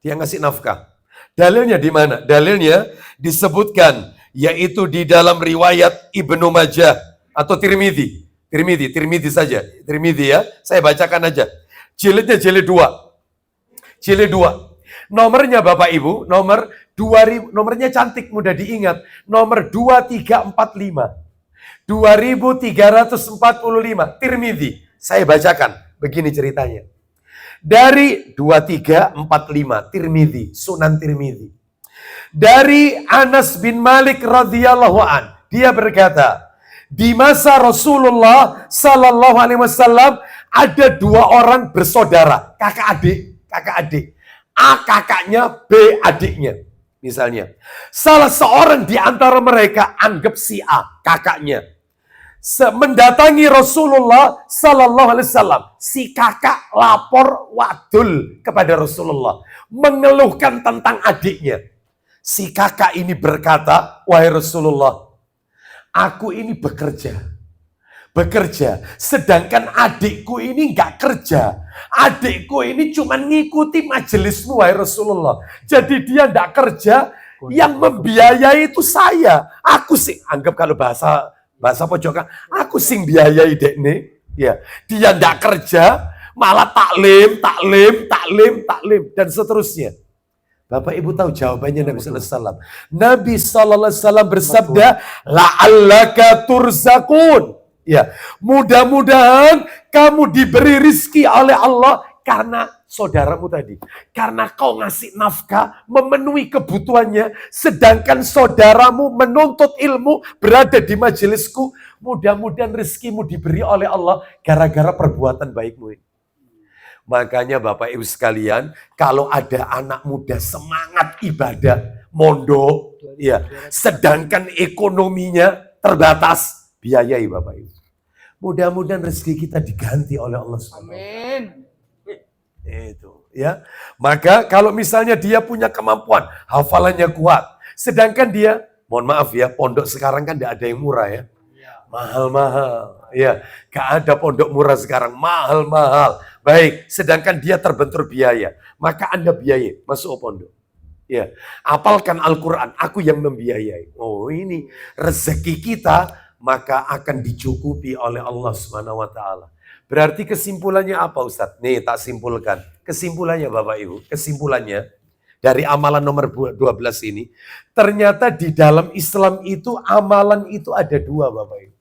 dia ngasih nafkah. Dalilnya di mana? Dalilnya disebutkan yaitu di dalam riwayat Ibnu Majah atau Tirmidzi. Tirmidzi saja. Tirmidzi ya. Saya bacakan aja. Jilidnya jilid 2. Jilid 2. Nomornya Bapak Ibu, nomor 2000, nomornya cantik, mudah diingat. Nomor 2345. 2345. Tirmidzi. Saya bacakan. Begini ceritanya. Dari 2345 Tirmidzi, Sunan Tirmidzi. Dari Anas bin Malik radhiyallahu an, dia berkata, di masa Rasulullah sallallahu alaihi wasallam ada 2 orang bersaudara, kakak adik. A kakaknya, B adiknya. Misalnya, salah seorang di antara mereka anggap si A kakaknya mendatangi Rasulullah sallallahu alaihi wasallam. Si kakak lapor wadul kepada Rasulullah, mengeluhkan tentang adiknya. Si kakak ini berkata, wahai Rasulullah, aku ini bekerja, sedangkan adikku ini nggak kerja. Adikku ini cuma ngikuti majelismu, wahai Rasulullah. Jadi dia nggak kerja, yang membiayai itu saya. Aku sih, anggap kalau bahasa pojokan, aku sing biayai dek nih. Ya, dia nggak kerja, malah taklim, dan seterusnya. Bapak Ibu tahu jawabannya Nabi Sallallahu Alaihi Wasallam. Nabi Sallallahu Alaihi Wasallam bersabda, la'allaka turzakun. Ya, mudah-mudahan kamu diberi rizki oleh Allah karena saudaramu tadi. Karena kau ngasih nafkah, memenuhi kebutuhannya, sedangkan saudaramu menuntut ilmu, berada di majelisku. Mudah-mudahan rizkimu diberi oleh Allah gara-gara perbuatan baikmu ini. Makanya Bapak Ibu sekalian, kalau ada anak muda semangat ibadah, mondok, ya, sedangkan ekonominya terbatas, biayai Bapak Ibu. Mudah-mudahan rezeki kita diganti oleh Allah SWT.
Amin.
Itu, ya. Maka kalau misalnya dia punya kemampuan, hafalannya kuat, sedangkan dia, mohon maaf ya, pondok sekarang kan tidak ada yang murah ya. Mahal-mahal, ya. Gak ada pondok murah sekarang, mahal-mahal. Baik, sedangkan dia terbentur biaya, maka Anda biayai, masuk pondok. Ya, apalkan Al-Quran, aku yang membiayai. Oh ini rezeki kita, maka akan dicukupi oleh Allah Subhanahu Wa Taala. Berarti kesimpulannya apa Ustadz? Nih tak simpulkan. Kesimpulannya Bapak Ibu, kesimpulannya dari amalan nomor 12 ini, ternyata di dalam Islam itu amalan itu ada 2 Bapak Ibu.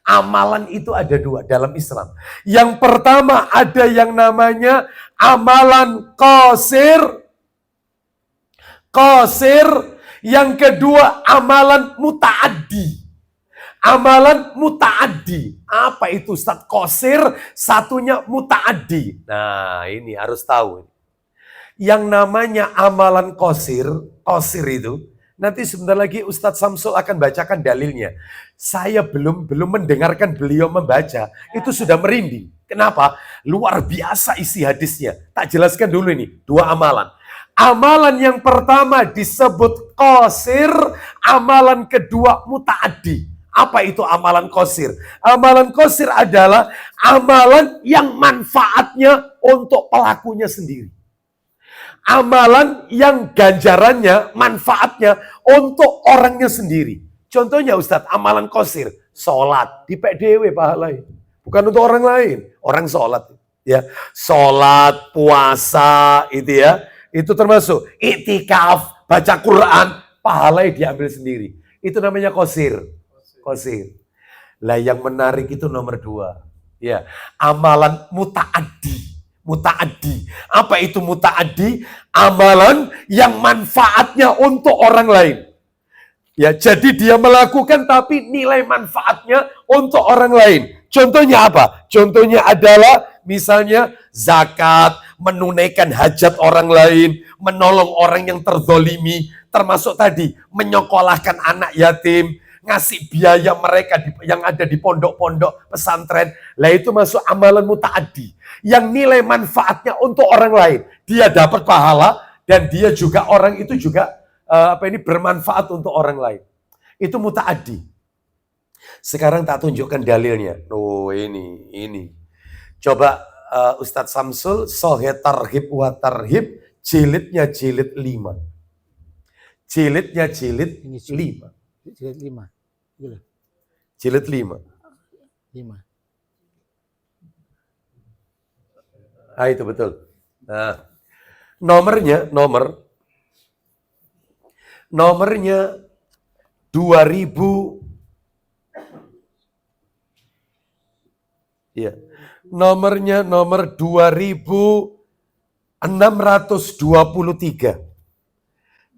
Amalan itu ada 2 dalam Islam. Yang pertama ada yang namanya amalan qasir. Yang kedua amalan muta'addi. Amalan muta'addi. Apa itu Ustaz? Qasir, satunya muta'addi. Nah ini harus tahu. Yang namanya amalan qasir itu, nanti sebentar lagi Ustadz Samsul akan bacakan dalilnya. Saya belum mendengarkan beliau membaca, itu sudah merinding. Kenapa? Luar biasa isi hadisnya. Tak jelaskan dulu ini, 2 amalan. Amalan yang pertama disebut qasir, amalan kedua muta'addi. Apa itu amalan qasir? Amalan qasir adalah amalan yang manfaatnya untuk pelakunya sendiri. Amalan yang ganjarannya, manfaatnya untuk orangnya sendiri. Contohnya Ustadz, amalan qasir, sholat, di PDW pahalai. Bukan untuk orang lain, orang sholat. Ya, sholat, puasa, itu ya. Itu termasuk iktikaf, baca Quran, pahalai diambil sendiri. Itu namanya qasir. Lah yang menarik itu nomor 2. Ya, amalan muta'addi. Apa itu muta'addi? Amalan yang manfaatnya untuk orang lain. Ya, jadi dia melakukan tapi nilai manfaatnya untuk orang lain. Contohnya apa? Contohnya adalah misalnya zakat, menunaikan hajat orang lain, menolong orang yang terzolimi, termasuk tadi menyekolahkan anak yatim, ngasih biaya mereka yang ada di pondok-pondok pesantren. Lah itu masuk amalan muta'addi yang nilai manfaatnya untuk orang lain. Dia dapat pahala dan dia juga orang itu juga bermanfaat untuk orang lain. Itu muta'addi. Sekarang tak tunjukkan dalilnya. Oh ini. Coba Ustadz Samsul Sahih Targhib wa Tarhib jilidnya jilid 5. Jilidnya jilid 5.
Jilid 5. Gila.
Jilid 5.
5.
Ah itu betul. Nah, nomornya 2000. Ya. Nomornya nomor 2623.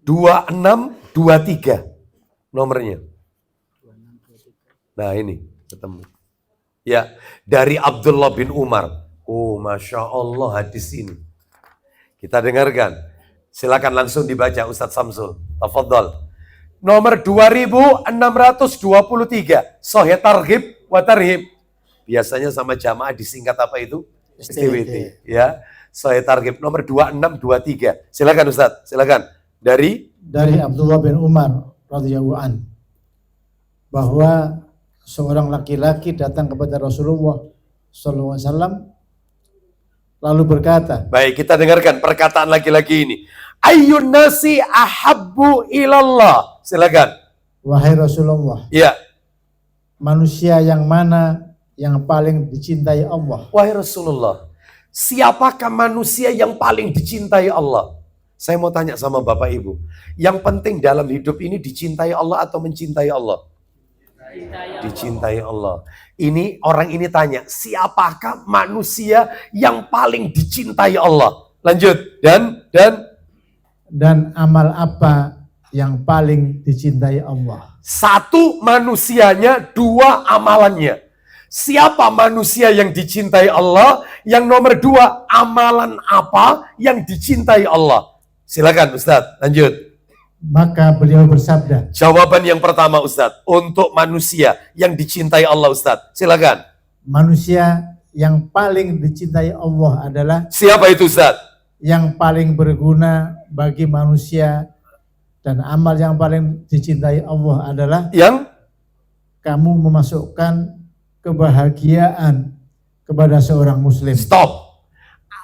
2623 nomornya. Nah ini ketemu. Ya, dari Abdullah bin Umar. Oh, Masya Allah hadis ini. Kita dengarkan. Silakan langsung dibaca Ustadz Samsul. Tafadhol. Nomor 2623. Sahih Targhib wa Tarhib. Biasanya sama jamaah disingkat apa itu? STWT. Ya, Sahih Targhib nomor 2623. Silakan Ustadz, silakan. Dari
Abdullah bin Umar radhiyallahu an bahwa seorang laki-laki datang kepada Rasulullah sallallahu alaihi wasallam lalu berkata.
Baik, kita dengarkan perkataan laki-laki ini. Ayyun nasi ahabbu ilallah. Silakan.
Wahai Rasulullah.
Ya.
Manusia yang mana yang paling dicintai Allah?
Wahai Rasulullah, siapakah manusia yang paling dicintai Allah? Saya mau tanya sama Bapak Ibu, yang penting dalam hidup ini dicintai Allah atau mencintai Allah? Dicintai Allah. Ini orang ini tanya, siapakah manusia yang paling dicintai Allah? Lanjut.
Dan amal apa yang paling dicintai Allah?
1 manusianya, 2 amalannya. Siapa manusia yang dicintai Allah? Yang nomor 2, amalan apa yang dicintai Allah? Silakan Ustadz, lanjut.
Maka beliau bersabda.
Jawaban yang pertama Ustadz, untuk manusia yang dicintai Allah Ustadz. Silakan.
Manusia yang paling dicintai Allah adalah.
Siapa itu Ustadz?
Yang paling berguna bagi manusia dan amal yang paling dicintai Allah adalah.
Yang?
Kamu memasukkan kebahagiaan kepada seorang muslim.
Stop.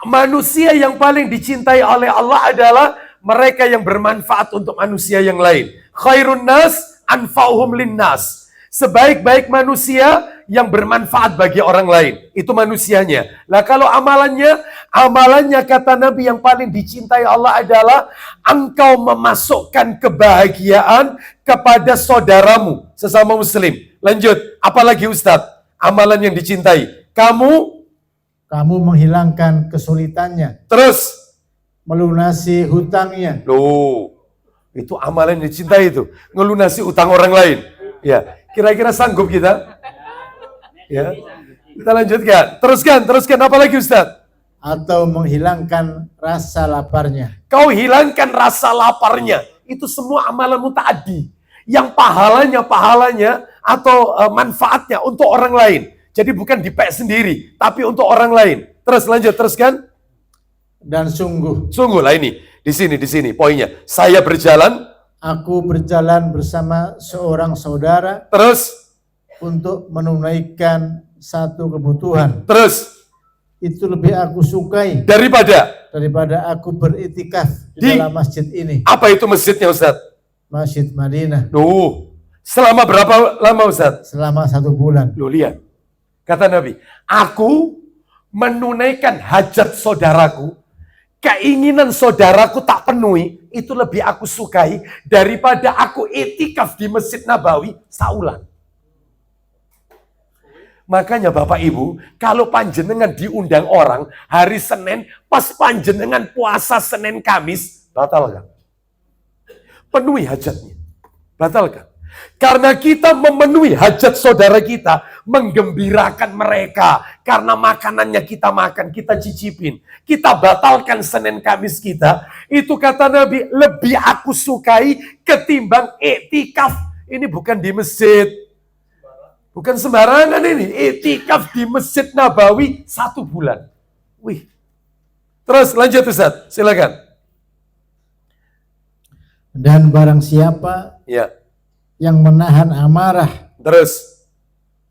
Manusia yang paling dicintai oleh Allah adalah mereka yang bermanfaat untuk manusia yang lain. Khairun nas anfa'uhum linnas. Sebaik-baik manusia yang bermanfaat bagi orang lain. Itu manusianya. Lah kalau amalannya kata Nabi yang paling dicintai Allah adalah engkau memasukkan kebahagiaan kepada saudaramu sesama muslim. Lanjut. Apalagi Ustadz? Amalan yang dicintai. Kamu
menghilangkan kesulitannya.
Terus
melunasi hutangnya.
Loh, itu amalan yang dicintai itu. Ngelunasi utang orang lain. Ya, kira-kira sanggup kita? Ya. Kita lanjutkan. Teruskan. Apa lagi Ustaz?
Atau menghilangkan rasa laparnya.
Kau hilangkan rasa laparnya. Itu semua amalan muta'addi. Yang pahalanya atau manfaatnya untuk orang lain. Jadi bukan dipek sendiri, tapi untuk orang lain. Teruskan.
Dan sungguh
lah ini. Di sini poinnya.
Aku berjalan bersama seorang saudara.
Terus.
Untuk menunaikan satu kebutuhan.
Terus.
Itu lebih aku sukai.
Daripada
aku beritikaf di dalam masjid ini.
Apa itu masjidnya Ustaz?
Masjid Madinah.
Selama berapa lama Ustaz?
Selama 1 bulan.
Lihat. Kata Nabi, aku menunaikan hajat saudaraku, keinginan saudaraku tak penuhi, itu lebih aku sukai daripada aku itikaf di Masjid Nabawi saulan. Makanya Bapak Ibu, kalau panjenengan diundang orang hari Senin, pas panjenengan puasa Senin Kamis, batalkan. Penuhi hajatnya. Batalkan. Karena kita memenuhi hajat saudara kita, menggembirakan mereka. Karena makanannya kita makan, kita cicipin. Kita batalkan Senin Kamis kita. Itu kata Nabi, lebih aku sukai ketimbang iktikaf. Ini bukan di masjid. Bukan sembarangan ini. Iktikaf di Masjid Nabawi 1 bulan. Wih. Terus lanjut Ustaz, silakan.
Dan barang siapa
Ya.
yang menahan amarah,
Terus.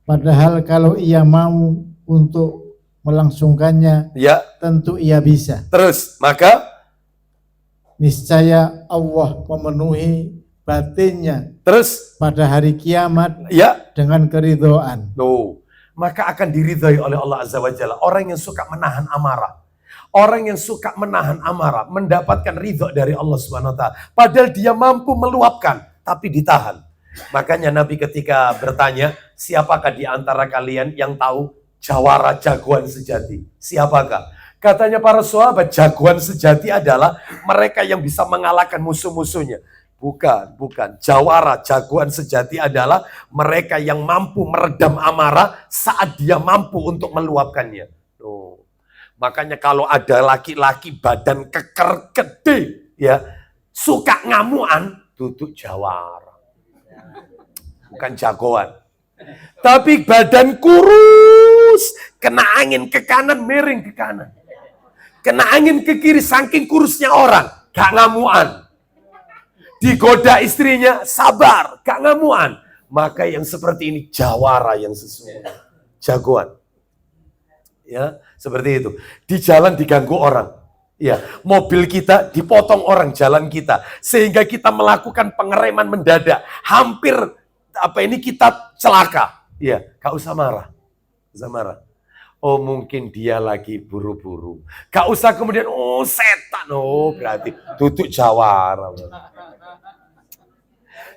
padahal kalau ia mau untuk melangsungkannya,
Ya.
tentu ia bisa.
Terus. Maka.
Niscaya Allah memenuhi batinnya
Terus.
pada hari kiamat
Ya.
dengan keridhaan.
Maka akan diridhai oleh Allah Azza wa Jalla. Orang yang suka menahan amarah. Orang yang suka menahan amarah mendapatkan ridho dari Allah Subhanahu wa taala. Padahal dia mampu meluapkan, tapi ditahan. Makanya Nabi ketika bertanya, siapakah di antara kalian yang tahu jawara jagoan sejati? Siapakah? Katanya para sahabat, jagoan sejati adalah mereka yang bisa mengalahkan musuh-musuhnya. Bukan. Jawara, jagoan sejati adalah mereka yang mampu meredam amarah saat dia mampu untuk meluapkannya. Makanya kalau ada laki-laki badan keker gede, ya suka ngamuan, duduk jawara. Bukan jagoan. Tapi badan kurus, kena angin ke kanan, miring ke kanan. Kena angin ke kiri, saking kurusnya orang, gak ngamuan. Digoda istrinya, sabar, gak ngamuan. Maka yang seperti ini jawara yang sesungguhnya. Jagoan. Ya, seperti itu. Di jalan diganggu orang. Ya, mobil kita dipotong orang jalan kita. Sehingga kita melakukan pengereman mendadak. Hampir kita celaka. Ya, gak usah marah. Gak usah marah. Oh, mungkin dia lagi buru-buru. Gak usah kemudian, oh setan. Oh, berarti duduk jawara.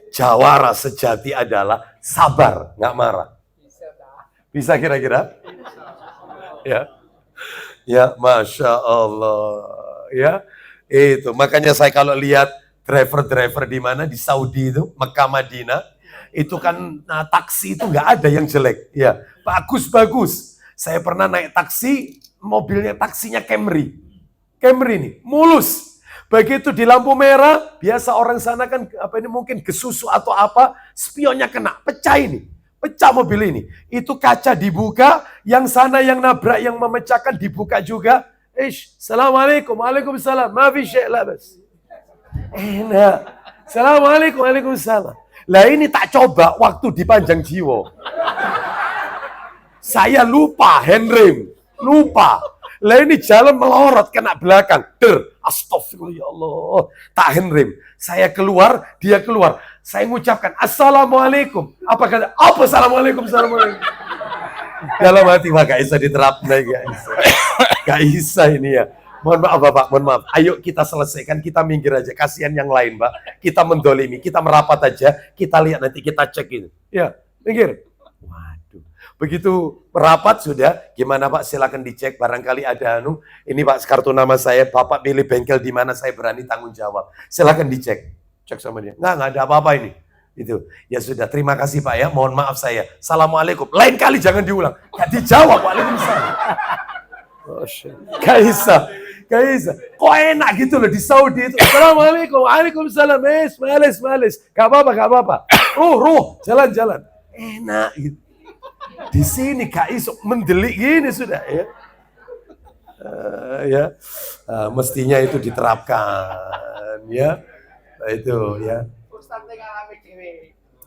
Jawara sejati adalah sabar, gak marah. Bisa kira-kira? Ya, Masya Allah. Ya, itu. Makanya saya kalau lihat driver-driver di mana di Saudi itu, Mekah, Madinah, itu kan taksi itu nggak ada yang jelek. Ya, bagus-bagus. Saya pernah naik taksi, taksinya Camry. Camry ini mulus. Begitu di lampu merah, biasa orang sana kan mungkin kesusu atau apa, spionnya kena, pecah ini. Pecah mobil ini. Itu kaca dibuka, yang sana yang nabrak, yang memecahkan dibuka juga. Assalamualaikum, waalaikumsalam, maafi syekh labas. Enak. Assalamualaikum, waalaikumsalam. Lah ini tak coba waktu di Panjang Jiwo. Saya lupa handrem, lupa. Lah ini jalan melorot kena belakang. Astagfirullah ya Allah. Tak handrem. Saya keluar, dia keluar. Saya mengucapkan Assalamualaikum. Apa kata? Apa Assalamualaikum? Assalamualaikum. Dalam hati mah gak bisa diterapkan. Gak bisa ini ya. Mohon maaf Bapak, mohon maaf. Ayo kita selesaikan, kita minggir aja. Kasihan yang lain Pak. Kita mendolimi, kita merapat aja. Kita lihat nanti, kita cek ini. Ya, minggir. Waduh. Begitu merapat sudah, gimana Pak? Silakan dicek. Barangkali ada ini Pak, kartu nama saya. Bapak pilih bengkel di mana saya berani tanggung jawab. Silakan dicek. Cek sama dia. Nggak ada apa-apa ini. Itu. Ya sudah, terima kasih Pak ya. Mohon maaf saya. Assalamualaikum. Lain kali jangan diulang. Nggak dijawab. Waalaikumsalam. Gak bisa. Kok enak gitu loh di Saudi itu. Assalamualaikum. Waalaikumsalam. Males. Gak apa-apa. Jalan. Enak gitu. Di sini gak iso mendelik gini sudah ya. Mestinya itu diterapkan ya. Itu ya.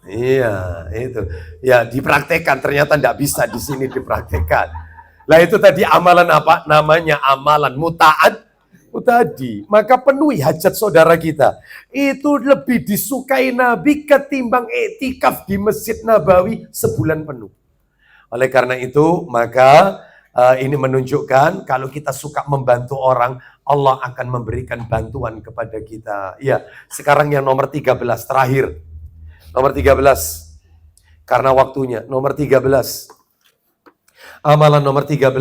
Iya, itu. Ya, dipraktekkan. Ternyata tidak bisa di sini dipraktekkan. Lah itu tadi amalan apa? Namanya amalan muta'addi. Maka penuhi hajat saudara kita. Itu lebih disukai Nabi ketimbang iktikaf di Masjid Nabawi sebulan penuh. Oleh karena itu, maka ini menunjukkan kalau kita suka membantu orang, Allah akan memberikan bantuan kepada kita. Ya, sekarang yang nomor 13 terakhir. Nomor 13. Karena waktunya. Nomor 13. Amalan nomor 13.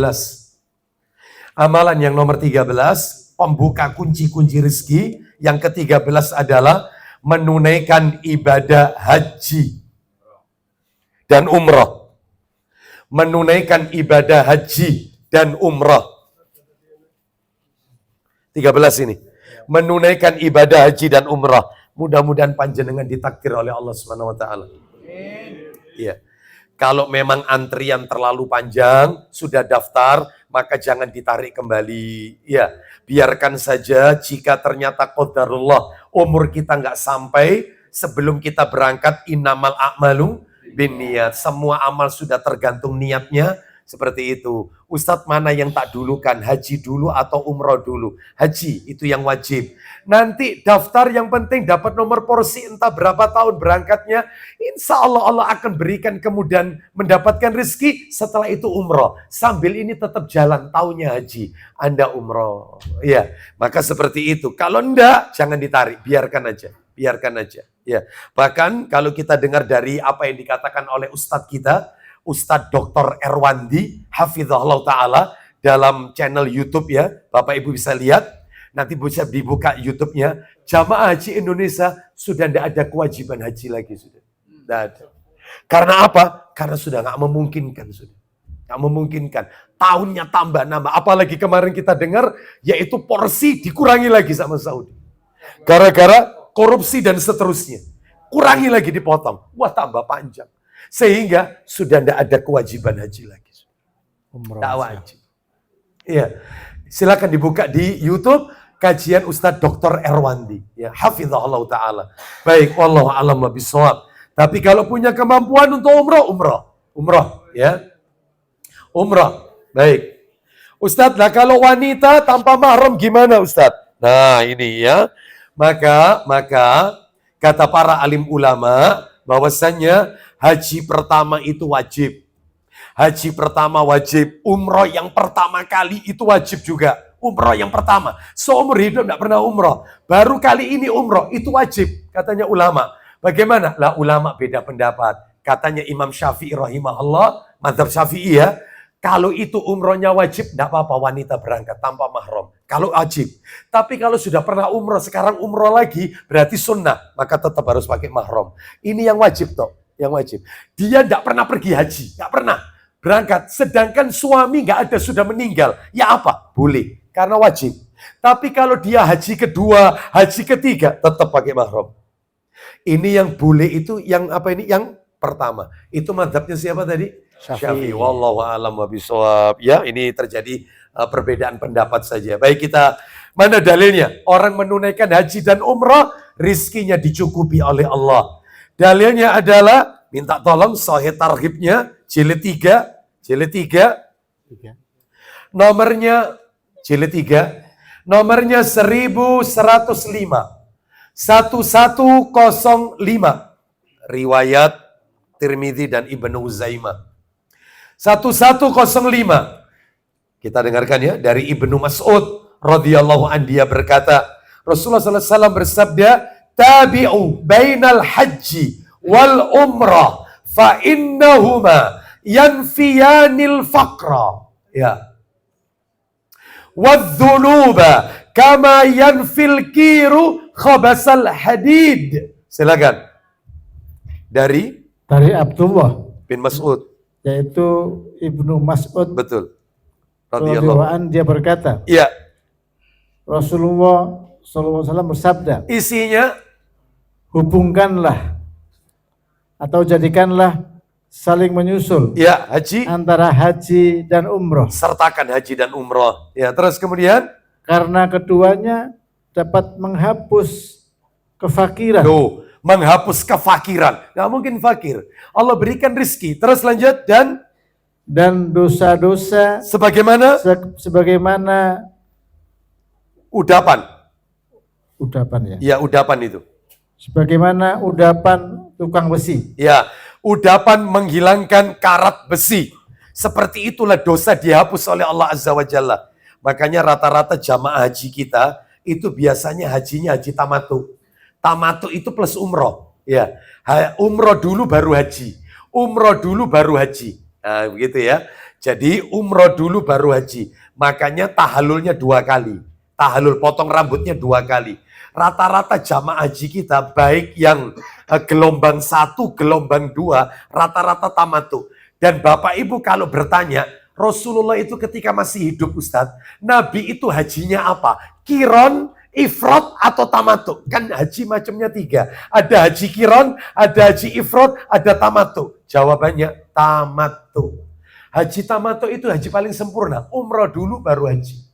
Amalan yang nomor 13, pembuka kunci-kunci rezeki. Yang ke-13 adalah menunaikan ibadah haji dan umrah. Menunaikan ibadah haji dan umrah. 13 ini. Menunaikan ibadah haji dan umrah. Mudah-mudahan panjenengan ditakdir oleh Allah Subhanahu wa taala. Iya. Kalau memang antrian terlalu panjang, sudah daftar, maka jangan ditarik kembali. Ya, biarkan saja jika ternyata qadarullah umur kita nggak sampai sebelum kita berangkat, innamal a'malu binniyat. Semua amal sudah tergantung niatnya. Seperti itu. Ustadz, mana yang tak dulukan? Haji dulu atau umroh dulu? Haji, itu yang wajib. Nanti daftar, yang penting dapat nomor porsi, entah berapa tahun berangkatnya. Insya Allah Allah akan berikan kemudian mendapatkan rezeki. Setelah itu umroh. Sambil ini tetap jalan, tahunnya haji. Anda umroh. Ya, maka seperti itu. Kalau enggak, jangan ditarik. Biarkan aja. Biarkan aja. Ya. Bahkan kalau kita dengar dari apa yang dikatakan oleh ustadz kita, Ustadz Dr. Erwandi, hafizahullah ta'ala, dalam channel YouTube ya, Bapak Ibu bisa lihat, nanti bisa dibuka YouTube-nya, Jamaah Haji Indonesia sudah tidak ada kewajiban haji lagi. Sudah. Tidak ada. Karena apa? Karena sudah nggak memungkinkan. Sudah. Nggak memungkinkan. Tahunnya tambah nambah. Apalagi kemarin kita dengar, yaitu porsi dikurangi lagi sama Saudi. Gara-gara korupsi dan seterusnya. Kurangi lagi, dipotong. Wah, tambah panjang. Sehingga sudah tidak ada kewajiban haji lagi. Tak wajib. Iya. Silakan dibuka di YouTube kajian Ustadz Dr. Erwandi. Ya, hafizahullah ta'ala. Baik, wallahu a'lam bishawab. Tapi kalau punya kemampuan untuk umroh, ya. Umroh. Baik. Ustadz, nah kalau wanita tanpa mahram gimana Ustadz? Nah, ini ya. Maka kata para alim ulama bahwasannya haji pertama itu wajib. Haji pertama wajib. Umroh yang pertama kali itu wajib juga. Umroh yang pertama. Seumur hidup tidak pernah umroh. Baru kali ini umroh, itu wajib. Katanya ulama. Bagaimana? Lah ulama beda pendapat. Katanya Imam Syafi'i rahimahullah, mazhab Syafi'i ya. Kalau itu umrohnya wajib, tidak apa-apa wanita berangkat tanpa mahram. Kalau wajib. Tapi kalau sudah pernah umroh, sekarang umroh lagi, berarti sunnah. Maka tetap harus pakai mahram. Ini yang wajib toh. Yang wajib. Dia tidak pernah pergi haji. Tidak pernah berangkat. Sedangkan suami nggak ada, sudah meninggal. Ya apa? Boleh. Karena wajib. Tapi kalau dia haji kedua, haji ketiga, tetap pakai mahram. Ini yang boleh itu, yang apa ini? Yang pertama. Itu mazhabnya siapa tadi? Syafi'i. Wallahu a'lam bishawab. Ya, ini terjadi perbedaan pendapat saja. Baik, kita mana dalilnya? Orang menunaikan haji dan umrah, rizkinya dicukupi oleh Allah. Dalilnya adalah, minta tolong Sahih Targhibnya, jilid 3. Nomornya, jilid 3. Nomornya 1105. 1105. Riwayat Tirmidzi dan Ibnu Uzaimah. 1105. Kita dengarkan ya dari Ibnu Mas'ud radhiyallahu anhu, dia berkata, Rasulullah SAW bersabda, tabi'u bainal haji wal umrah fa innahuma yanfiyanil faqra. Ya. Wadzunuba kama yanfil kiru khabasal hadid. Silakan. Dari
Abdullah
bin Mas'ud,
yaitu Ibnu Mas'ud.
betul.
Radhiyallahu anhu, dia berkata,
Iya.
Rasulullah SAW bersabda,
Isinya,
hubungkanlah atau jadikanlah saling menyusul
ya haji,
antara haji dan umroh.
sertakan haji dan umroh. Ya, terus kemudian,
Karena keduanya dapat menghapus kefakiran.
tuh, menghapus kefakiran. Nggak mungkin fakir. Allah berikan rizki. Terus lanjut, dan
dosa-dosa
sebagaimana
sebagaimana
udapan.
udapan ya.
Ya, udapan itu.
Sebagaimana udapan tukang besi.
Ya, udapan menghilangkan karat besi. Seperti itulah dosa dihapus oleh Allah Azza wa Jalla. Makanya rata-rata jamaah haji kita itu biasanya hajinya haji tamatu. Tamatu itu plus umroh. Ya, umroh dulu baru haji. Umroh dulu baru haji. Nah, begitu ya. Jadi umroh dulu baru haji. Makanya tahallulnya 2 kali. Tahallul, potong rambutnya 2 kali. Rata-rata jamaah haji kita, baik yang gelombang 1, gelombang 2, rata-rata tamattu. Dan Bapak Ibu kalau bertanya, Rasulullah itu ketika masih hidup Ustadz, Nabi itu hajinya apa? Kiron, ifrod, atau tamattu? Kan haji macamnya 3. Ada haji kiron, ada haji ifrod, ada tamattu. Jawabannya tamattu. Haji tamattu itu haji paling sempurna. Umroh dulu baru haji.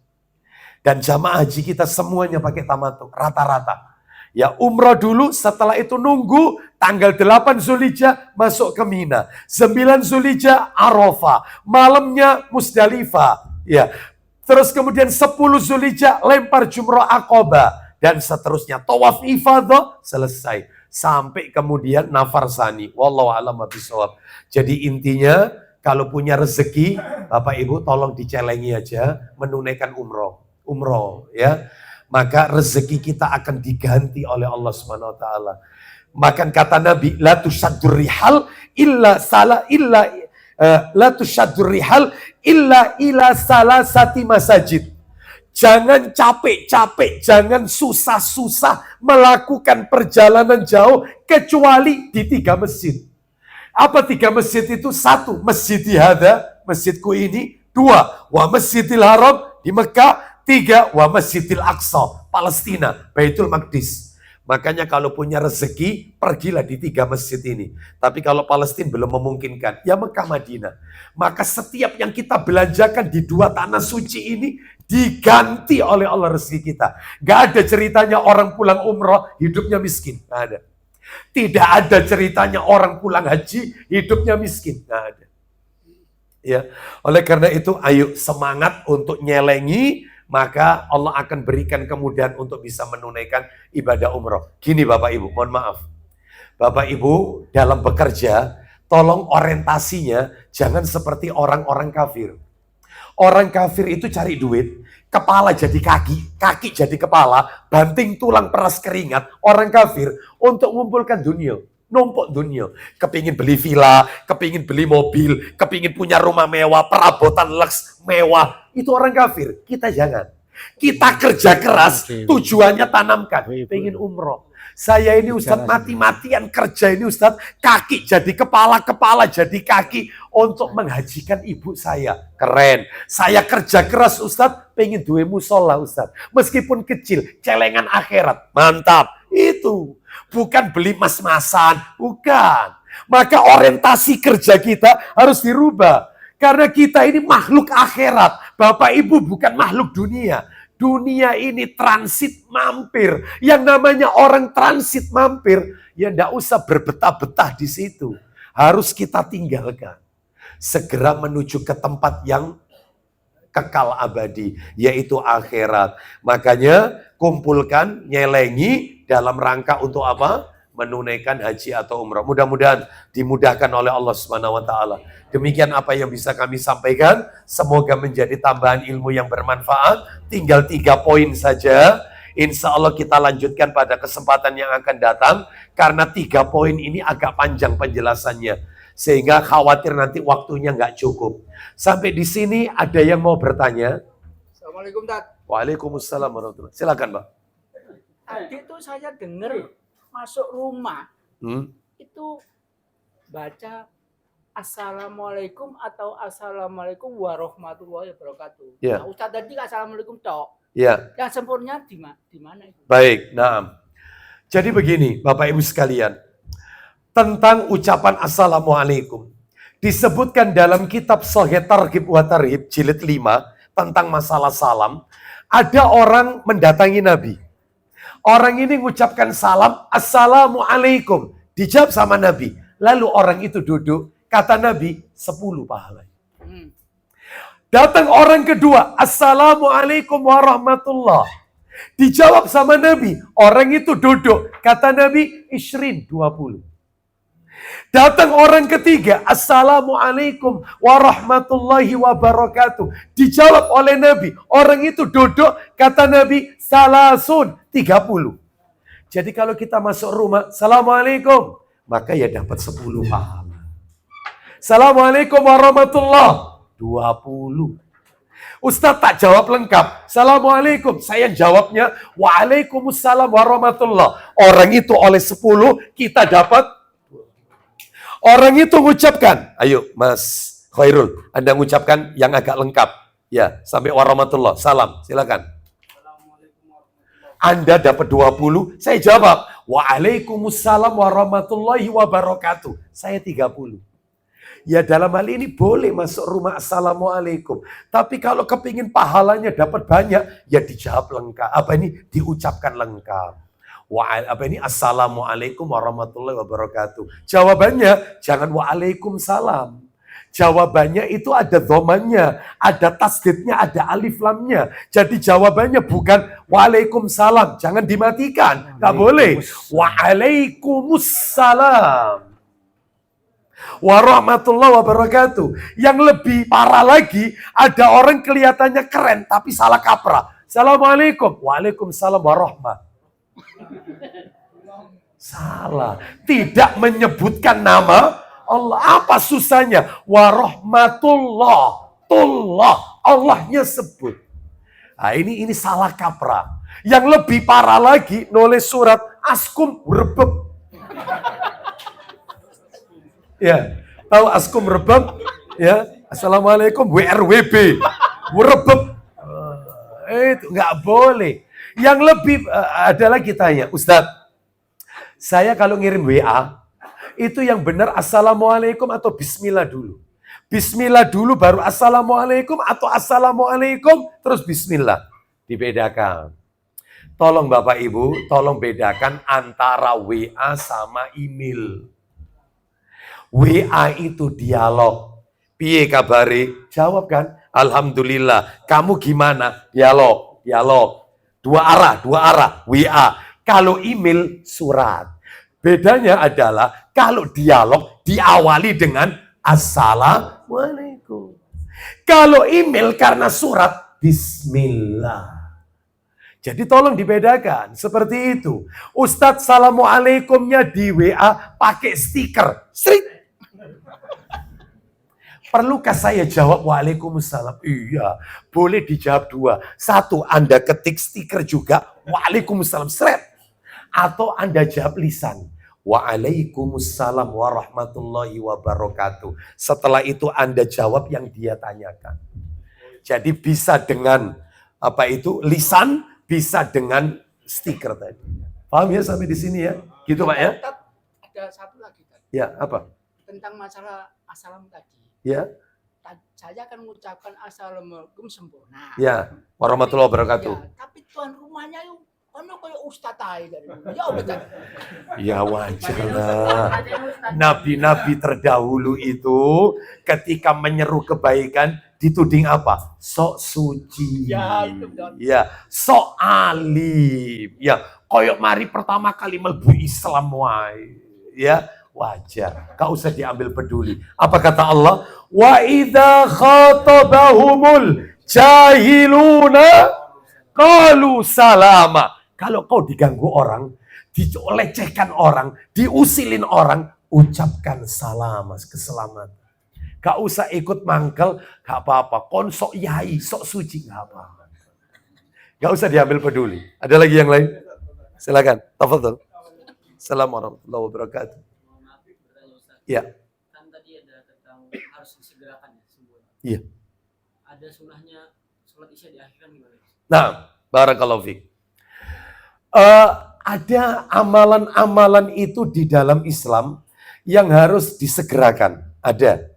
Dan jamaah haji kita semuanya pakai tamattu, rata-rata. Ya umroh dulu, setelah itu nunggu tanggal 8 Zulhijjah masuk ke Mina. 9 Zulhijjah Arafah, malamnya Musdalifah. Ya. Terus kemudian 10 Zulhijjah lempar jumrah Aqabah. Dan seterusnya tawaf ifadah selesai. Sampai kemudian nafar sani. Wallahu a'lam bishawab. Jadi intinya kalau punya rezeki, Bapak Ibu tolong dicelengi aja menunaikan umroh ya. Maka rezeki kita akan diganti oleh Allah Subhanahu wa taala. Makan kata Nabi, la tushaddur rihal illa ila salasati masajid. Jangan capek-capek, jangan susah-susah melakukan perjalanan jauh kecuali di 3 masjid. Apa 3 masjid itu? 1, Masjid Hada, masjidku ini. 2, wa Masjidil Haram di Mekah. 3, wa Masjidil Aqsa, Palestina, Baitul Maqdis. Makanya kalau punya rezeki, pergilah di 3 masjid ini. Tapi kalau Palestina belum memungkinkan, ya Mekah, Madinah. Maka setiap yang kita belanjakan di 2 tanah suci ini, diganti oleh Allah rezeki kita. Gak ada ceritanya orang pulang umroh, hidupnya miskin. Gak ada. Tidak ada ceritanya orang pulang haji, hidupnya miskin. Gak ada. Ya, oleh karena itu, ayo semangat untuk nyelengi, maka Allah akan berikan kemudahan untuk bisa menunaikan ibadah umroh. Gini Bapak Ibu, mohon maaf. Bapak Ibu dalam bekerja, tolong orientasinya jangan seperti orang-orang kafir. Orang kafir itu cari duit, kepala jadi kaki, kaki jadi kepala, banting tulang peras keringat. Orang kafir untuk mengumpulkan dunia. Numpuk dunia, kepingin beli villa, kepingin beli mobil, kepingin punya rumah mewah, perabotan lux mewah. Itu orang kafir, kita jangan. Kita kerja keras, tujuannya tanamkan, pengen umroh. Saya ini Ustadz mati-matian kerja ini Ustadz, kaki jadi kepala, kepala jadi kaki untuk menghajikan ibu saya. Keren. Saya kerja keras Ustadz, pengen duwe musola Ustadz. Meskipun kecil, celengan akhirat. Mantap. Itu. Bukan beli mas-masan, bukan. Maka orientasi kerja kita harus dirubah. Karena kita ini makhluk akhirat. Bapak Ibu bukan makhluk dunia. Dunia ini transit mampir. Yang namanya orang transit mampir, ya enggak usah berbetah-betah di situ. Harus kita tinggalkan. Segera menuju ke tempat yang kekal abadi, yaitu akhirat. Makanya kumpulkan, nyelengi dalam rangka untuk apa? Menunaikan haji atau umrah. Mudah-mudahan dimudahkan oleh Allah Subhanahu wa taala. Demikian apa yang bisa kami sampaikan. Semoga menjadi tambahan ilmu yang bermanfaat. Tinggal 3 poin saja. Insya Allah kita lanjutkan pada kesempatan yang akan datang. Karena 3 poin ini agak panjang penjelasannya. Sehingga khawatir nanti waktunya nggak cukup. Sampai di sini ada yang mau bertanya?
Assalamualaikum, Tat.
Waalaikumsalam warahmatullahi wabarakatuh. Silakan, Mbak.
Tadi tuh saya dengar masuk rumah itu baca Assalamualaikum atau Assalamualaikum warahmatullahi wabarakatuh.
Ya.
Nah, Ustaz tadi Assalamualaikum tok.
Ya.
Yang sempurna di mana itu?
Baik, nah. Jadi begini, Bapak Ibu sekalian. Tentang ucapan Assalamualaikum. Disebutkan dalam kitab Sahih Targhib wa Tarhib jilid 5 tentang masalah salam. Ada orang mendatangi Nabi. Orang ini mengucapkan salam, Assalamualaikum. Dijawab sama Nabi. Lalu orang itu duduk, kata Nabi, 10 pahala. Datang orang kedua, Assalamualaikum warahmatullah. Dijawab sama Nabi. Orang itu duduk, kata Nabi, Ishrin, 20. Datang orang ketiga, Assalamualaikum warahmatullahi wabarakatuh. Dijawab oleh Nabi. Orang itu duduk, kata Nabi, Salasun, 30. Jadi kalau kita masuk rumah, Assalamualaikum, maka ya dapat 10 pahala. Assalamualaikum warahmatullahi 20. Ustadz tak jawab lengkap. Assalamualaikum. Saya jawabnya waalaikumsalam warahmatullah. Orang itu oleh 10, kita dapat. Orang itu mengucapkan. Ayo Mas Khairul, Anda mengucapkan yang agak lengkap. Ya, sampai warahmatullah. Salam, silakan. Anda dapat 20, saya jawab waalaikumsalam warahmatullahi wabarakatuh. Saya 30. Ya dalam hal ini boleh masuk rumah assalamualaikum. Tapi kalau kepingin pahalanya dapat banyak, ya dijawab lengkap. Diucapkan lengkap. Assalamualaikum warahmatullahi wabarakatuh. Jawabannya jangan waalaikumsalam. Jawabannya itu ada dhamanya, ada tasdidnya, ada alif lamnya. Jadi jawabannya bukan waalaikumsalam. Jangan dimatikan. Nggak boleh. Waalaikumsalam warahmatullahi wabarakatuh. Yang lebih parah lagi, ada orang kelihatannya keren tapi salah kaprah. Assalamualaikum. Waalaikumsalam warahmah. Salah. Tidak menyebutkan nama Allah. Apa susahnya? Warahmatullah. Tullah. Allahnya sebut. Nah, ini salah kaprah. Yang lebih parah lagi, nulis surat askum rebeb. Ya, tahu askum rebab? Ya, assalamualaikum WRWB, rebab. Itu nggak boleh. Yang lebih ada lagi tanya, Ustadz, saya kalau ngirim WA itu yang benar assalamualaikum atau bismillah dulu? Bismillah dulu baru assalamualaikum atau assalamualaikum terus bismillah? Dibedakan. Tolong Bapak Ibu, tolong bedakan antara WA sama email. WA itu dialog. Piye kabari? Jawab kan? Alhamdulillah. Kamu gimana? Dialog. Dua arah. WA. Kalau email, surat. Bedanya adalah kalau dialog diawali dengan assalamualaikum. Kalau email karena surat, bismillah. Jadi tolong dibedakan. Seperti itu. Ustadz assalamualaikumnya di WA pakai stiker. Sering. Perlukah saya jawab waalaikumsalam? Iya, boleh dijawab 2. 1, Anda ketik stiker juga waalaikumsalam seret. Atau Anda jawab lisan. Waalaikumsalam warahmatullahi wabarakatuh. Setelah itu Anda jawab yang dia tanyakan. Jadi bisa dengan lisan, bisa dengan stiker tadi. Paham ya sampai di sini ya? Gitu Pak ya?
Ada satu lagi tadi.
Ya, apa?
Tentang masalah assalam tadi.
Ya.
Saya akan mengucapkan assalamualaikum sempurna.
Ya, warahmatullahi wabarakatuh.
Ya, tapi tuan rumahnya yuk, ono kayak ustadz aja. Ya udah.
Ya wajar lah. Nabi-nabi terdahulu itu ketika menyeru kebaikan dituding apa? Sok suci.
Ya, itu betul.
Ya, sok alim. Ya, koyok mari pertama kali melbu Islam wae. Ya, wajar. Gak usah diambil peduli. Apa kata Allah? Wa idza khatabahumul jahiluna qalu salama. Kalau kau diganggu orang, dilecehkan orang, diusilin orang, ucapkan salam, keselamatan. Gak usah ikut mangkel, gak apa-apa. Kon sok yai, sok suci, gak apa-apa. Gak usah diambil peduli. Ada lagi yang lain? Silakan. Tafadhol. Assalamualaikum warahmatullahi wabarakatuh. Ya.
Kan tadi ada tentang harus disegerakan ya sembuh.
Iya.
Ada sunahnya sholat isya di akhir gimana?
Nah, barakallahu fiik. Ada amalan-amalan itu di dalam Islam yang harus disegerakan. Ada.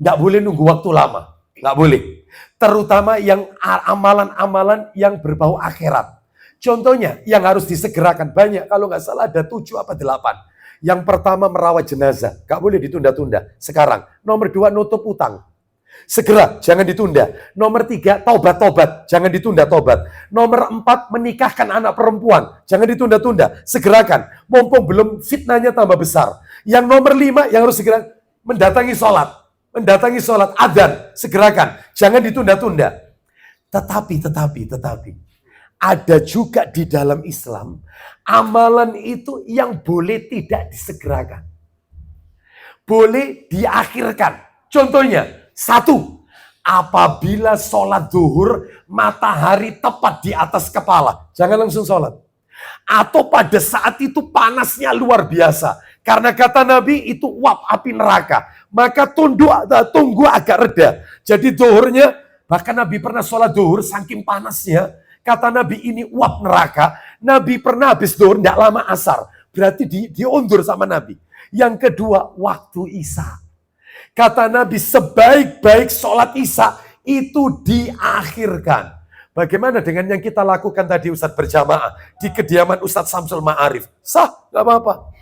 Nggak boleh nunggu waktu lama. Nggak boleh. Terutama yang amalan-amalan yang berbau akhirat. Contohnya yang harus disegerakan banyak. Kalau nggak salah ada 7 apa 8. Yang pertama merawat jenazah. Nggak boleh ditunda-tunda. Sekarang. Nomor 2 nutup utang. Segera, jangan ditunda. Nomor 3, tobat-tobat. Jangan ditunda tobat. Nomor 4, menikahkan anak perempuan. Jangan ditunda-tunda. Segerakan. Mumpung belum fitnahnya tambah besar. Yang nomor 5, yang harus segera mendatangi sholat. Mendatangi sholat, adzan. Segerakan. Jangan ditunda-tunda. Tetapi. Ada juga di dalam Islam, amalan itu yang boleh tidak disegerakan. Boleh diakhirkan. Contohnya, 1, Apabila sholat zuhur, matahari tepat di atas kepala. Jangan langsung sholat. Atau pada saat itu panasnya luar biasa. Karena kata Nabi itu uap api neraka. Maka tunggu agak reda. Jadi zuhurnya, bahkan Nabi pernah sholat zuhur saking panasnya. Kata Nabi ini uap neraka. Nabi pernah habis zuhur, tidak lama asar. Berarti diundur sama Nabi. Yang kedua, waktu Isya. Kata Nabi sebaik-baik sholat Isya itu diakhirkan. Bagaimana dengan yang kita lakukan tadi Ustadz berjamaah di kediaman Ustadz Samsul Ma'arif? Sah, gak apa-apa.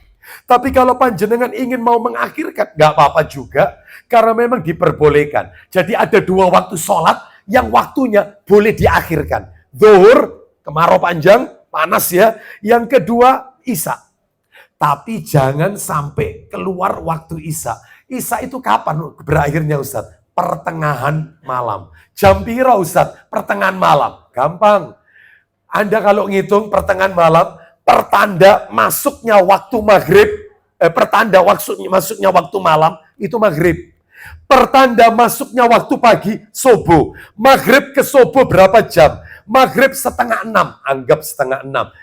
Tapi kalau panjenengan ingin mau mengakhirkan, gak apa-apa juga. Karena memang diperbolehkan. Jadi ada 2 waktu sholat yang waktunya boleh diakhirkan. Zuhur, kemarau panjang, panas ya. Yang kedua, Isya. Tapi jangan sampai keluar waktu Isya. Isya itu kapan berakhirnya Ustadz? Pertengahan malam. Jam pira Ustadz? Pertengahan malam. Gampang. Anda kalau ngitung pertengahan malam, pertanda masuknya waktu maghrib, pertanda masuknya waktu malam, itu maghrib. Pertanda masuknya waktu pagi, subuh. Maghrib ke subuh berapa jam? Maghrib 5:30, anggap 5:30.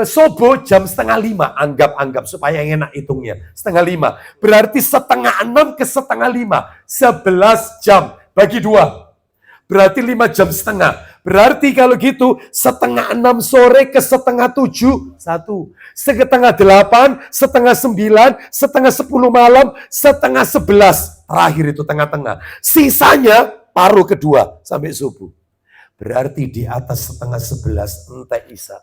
Subuh jam 4:30, anggap supaya enak hitungnya. 4:30. Berarti 5:30 ke 5:30, 11 jam. Bagi 2. Berarti 5 jam setengah. Berarti kalau gitu 5:30 sore ke 6:30, 1. 7:30, 8:30, 9, 10:30 malam, 10:30. Terakhir itu tengah-tengah. Sisanya paruh kedua sampai subuh. Berarti di atas 10:30 entek Isya.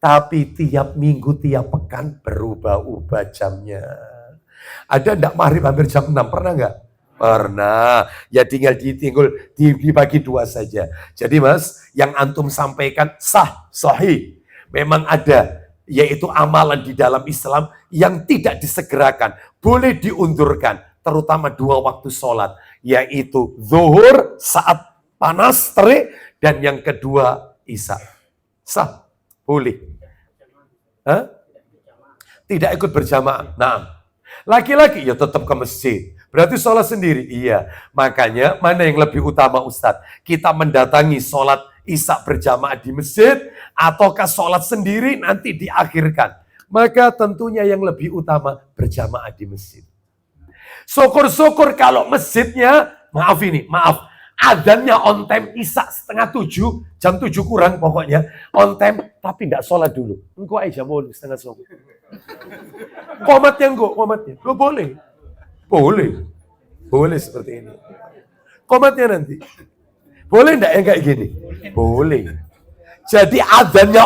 Tapi tiap minggu, tiap pekan berubah-ubah jamnya. Ada enggak maghrib hampir jam 6? Pernah enggak? Pernah. Ya tinggal dibagi 2 saja. Jadi Mas, yang antum sampaikan sah, sahih. Memang ada, yaitu amalan di dalam Islam yang tidak disegerakan. Boleh diundurkan, terutama 2 waktu sholat. Yaitu zuhur saat panas, terik. Dan yang kedua, Isya. Sah. Boleh. Hah? Tidak ikut berjamaah. Nah, laki-laki ya tetap ke masjid. Berarti sholat sendiri. Iya. Makanya mana yang lebih utama Ustadz? Kita mendatangi sholat Isya berjamaah di masjid ataukah sholat sendiri nanti diakhirkan? Maka tentunya yang lebih utama berjamaah di masjid. Syukur-syukur kalau masjidnya, maaf. Adzannya on time Isya 6:30, jam 7 kurang pokoknya. On time, tapi tidak sholat dulu. Engkau aja boleh 6:30. Komatnya. Lo boleh. Boleh seperti ini. Komatnya nanti. Boleh enggak yang kayak gini? Boleh. Jadi adzannya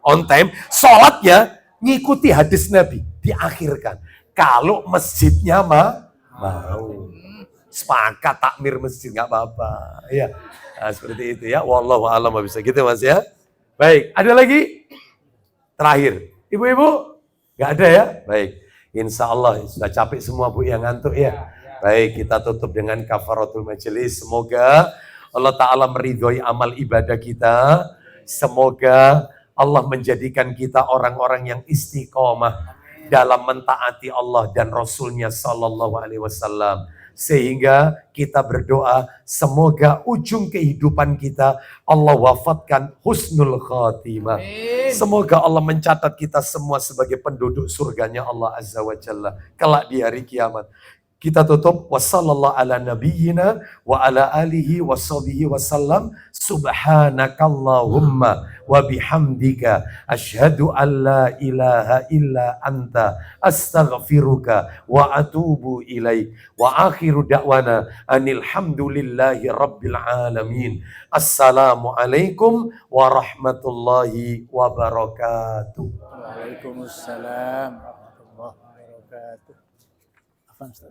on time, sholatnya ngikuti hadis Nabi, diakhirkan. Kalau masjidnya mau. Sepakat takmir masjid nggak apa-apa. Ya, nah, seperti itu ya. Wallahu a'lam bisa gitu Mas ya. Baik, ada lagi? Terakhir, ibu-ibu nggak ada ya? Baik, insya Allah sudah capek semua Bu yang ngantuk ya. Baik, kita tutup dengan kafaratul majelis. Semoga Allah Ta'ala meridhoi amal ibadah kita. Semoga Allah menjadikan kita orang-orang yang istiqomah dalam mentaati Allah dan Rasulnya Sallallahu Alaihi Wasallam. Sehingga kita berdoa semoga ujung kehidupan kita Allah wafatkan husnul khatimah. Semoga Allah mencatat kita semua sebagai penduduk surganya Allah Azza wa Jalla kelak di hari kiamat. Kita tutup wassallallahu ala nabiyyina wa ala alihi washabihi wasallam. Subhanakallahumma wa bihamdika asyhadu an la ilaha illa anta astaghfiruka wa atubu ilaik. Wa akhiru da'wana anil hamdulillahi rabbil alamin. Assalamualaikum warahmatullahi wabarakatuh.
Waalaikumsalam warahmatullahi wabarakatuh. Afan, Ustaz.